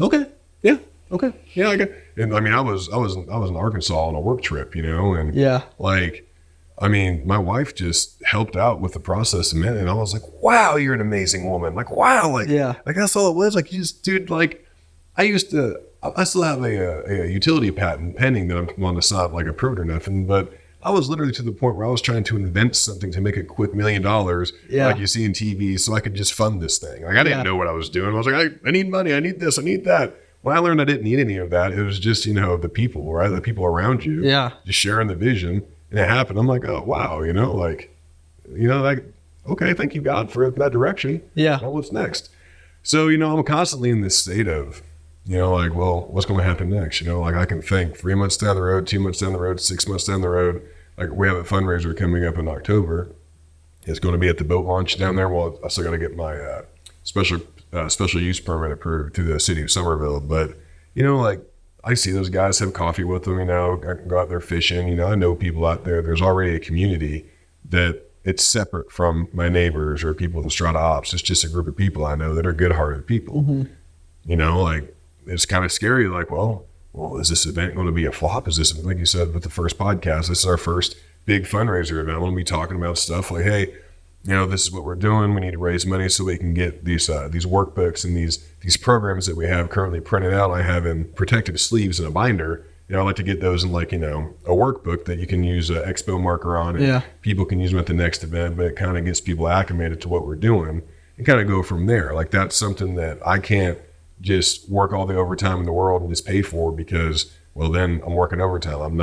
Okay. Yeah. Okay. Yeah. And I mean, I was in Arkansas on a work trip, and my wife just helped out with the process a minute, and I was like, wow, you're an amazing woman. Like, wow. Like that's all it was. Like, you just, dude, like I still have a utility patent pending that I'm on. It's not like approved or nothing, but I was literally to the point where I was trying to invent something to make a quick $1 million, like you see in TV, so I could just fund this thing. Like, I didn't know what I was doing. I was like, I need money. I need this. I need that. When I learned I didn't need any of that, it was just, the people, right? The people around you, just sharing the vision, and it happened. I'm like, oh, wow, okay, thank you, God, for that direction. Yeah. Well, what's next? So, I'm constantly in this state of, well, what's going to happen next? Like, I can think 3 months down the road, 2 months down the road, 6 months down the road. Like, we have a fundraiser coming up in October. It's going to be at the boat launch down there. Well, I still got to get my special use permit approved through the city of Somerville. But, like, I see those guys, have coffee with them, I can go out there fishing. I know people out there. There's already a community that it's separate from my neighbors or people with EstradaOPS. It's just a group of people I know that are good-hearted people. Like, it's kind of scary. Like, well, is this event going to be a flop? Is this, like you said with the first podcast, this is our first big fundraiser event. I'm going to be talking about stuff like, hey, this is what we're doing. We need to raise money so we can get these workbooks and these programs that we have currently printed out. I have in protective sleeves in a binder. I like to get those in a workbook that you can use an expo marker on, and people can use them at the next event. But it kind of gets people acclimated to what we're doing and kind of go from there. Like, that's something that I can't just work all the overtime in the world and just pay for, because, well, then I'm working overtime. I'm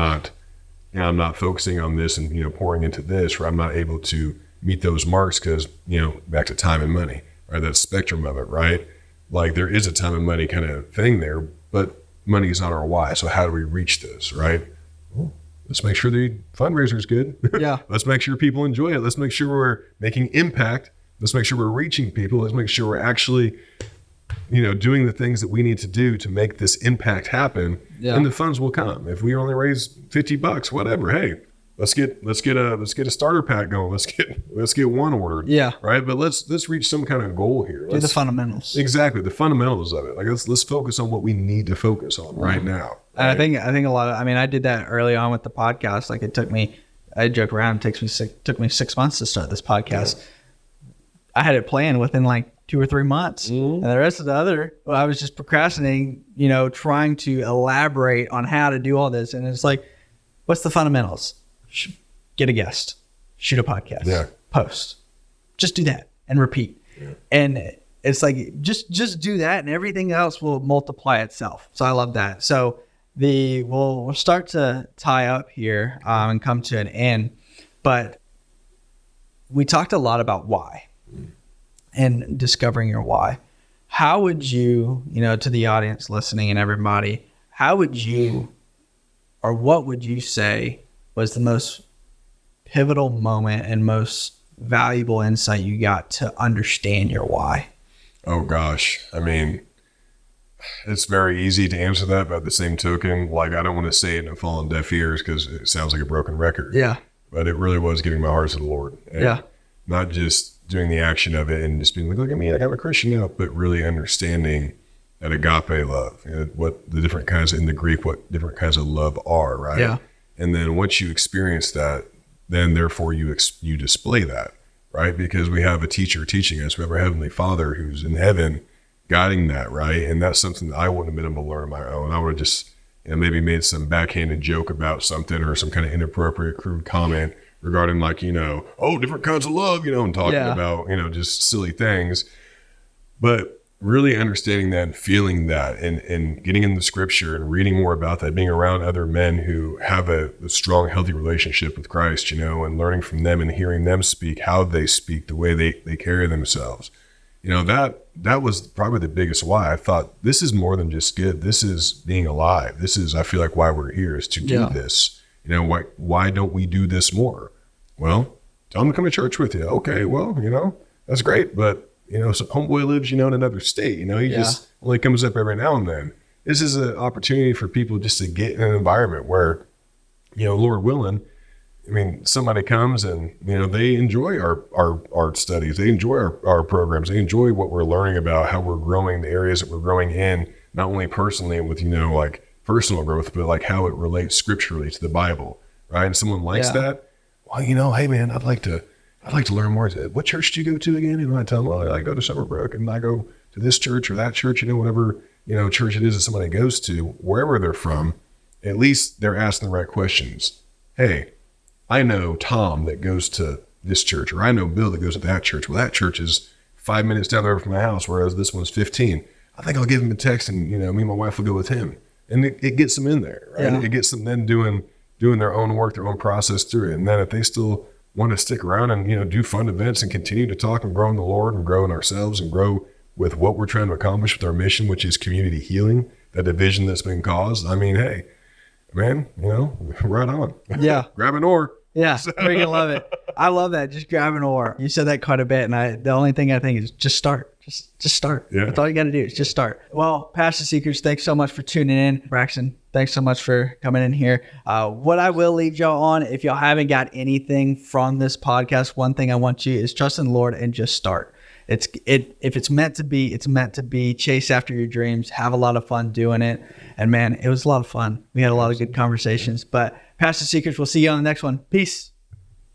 not focusing on this and pouring into this, or I'm not able to meet those marks because, back to time and money, right? That spectrum of it, right? Like, there is a time and money kind of thing there, but money is not our why. So how do we reach this, right? Well, let's make sure the fundraiser is good. Yeah. Let's make sure people enjoy it. Let's make sure we're making impact. Let's make sure we're reaching people. Let's make sure we're actually, doing the things that we need to do to make this impact happen. Yeah. And the funds will come. If we only raise $50, whatever, hey, let's get a starter pack going. Let's get one ordered. Yeah. Right. But let's reach some kind of goal here. Do the fundamentals. Exactly. The fundamentals of it. Like, let's focus on what we need to focus on right now. Right? And I think a lot of, I did that early on with the podcast. Like, I joke around, it took me 6 months to start this podcast. Yeah. I had it planned within like 2 or 3 months. And the rest of the other, I was just procrastinating, trying to elaborate on how to do all this. And it's like, what's the fundamentals? Get a guest, shoot a podcast, post, just do that and repeat. Yeah. And it's like, just do that and everything else will multiply itself. So I love that. So we'll start to tie up here and come to an end, but we talked a lot about why and discovering your why. How would you, to the audience listening and everybody, how would you, or what would you say was the most pivotal moment and most valuable insight you got to understand your why? Oh gosh. It's very easy to answer that, but at the same token, like, I don't want to say it and fall on deaf ears because it sounds like a broken record. Yeah. But it really was giving my heart to the Lord. And not just doing the action of it and just being like, look at me, like, I'm a Christian now, but really understanding that agape love, what the different kinds in the Greek, what different kinds of love are, right? Yeah. And then once you experience that, then therefore you display that, right? Because we have a teacher teaching us. We have our Heavenly Father who's in heaven guiding that, right? And that's something that I wouldn't have been able to learn on my own. I would have just maybe made some backhanded joke about something or some kind of inappropriate, crude comment, regarding like, different kinds of love, and talking Yeah. about, just silly things. But really understanding that and feeling that and getting in the scripture and reading more about that, being around other men who have a strong, healthy relationship with Christ, and learning from them and hearing them speak, how they speak, the way they carry themselves. That was probably the biggest why. I thought, this is more than just good. This is being alive. This is, I feel like, why we're here, is to do this. Why don't we do this more? Well, tell them to come to church with you. Okay, well, that's great. But, so homeboy lives, in another state. He just only comes up every now and then. This is an opportunity for people just to get in an environment where, Lord willing, somebody comes and, they enjoy our studies. They enjoy our programs. They enjoy what we're learning about, how we're growing, the areas that we're growing in, not only personally with, like personal growth, but like how it relates scripturally to the Bible, right? And someone likes that. Well, hey man, I'd like to learn more. What church do you go to again? And I tell them, well, I go to Summerbrook and I go to this church or that church, whatever, church it is that somebody goes to, wherever they're from, at least they're asking the right questions. Hey, I know Tom that goes to this church, or I know Bill that goes to that church. Well, that church is 5 minutes down the road from my house, whereas this one's 15. I think I'll give him a text and, me and my wife will go with him. And it gets them in there, right? Yeah. It gets them then doing their own work, their own process through it. And then if they still want to stick around and, do fun events and continue to talk and grow in the Lord and grow in ourselves and grow with what we're trying to accomplish with our mission, which is community healing, that division that's been caused. Hey, man, right on. Yeah. Grab an oar. Yeah, freaking love it. I love that. Just grab an oar. You said that quite a bit, and the only thing I think is just start. Just start. Yeah. That's all you got to do is just start. Well, Passion Seekers, thanks so much for tuning in. Braxton, thanks so much for coming in here. What I will leave y'all on, if y'all haven't got anything from this podcast, one thing I want you is trust in the Lord and just start. If it's meant to be, it's meant to be. Chase after your dreams. Have a lot of fun doing it. And man, it was a lot of fun. We had a lot of good conversations. But Passion Seekers, we'll see you on the next one. Peace.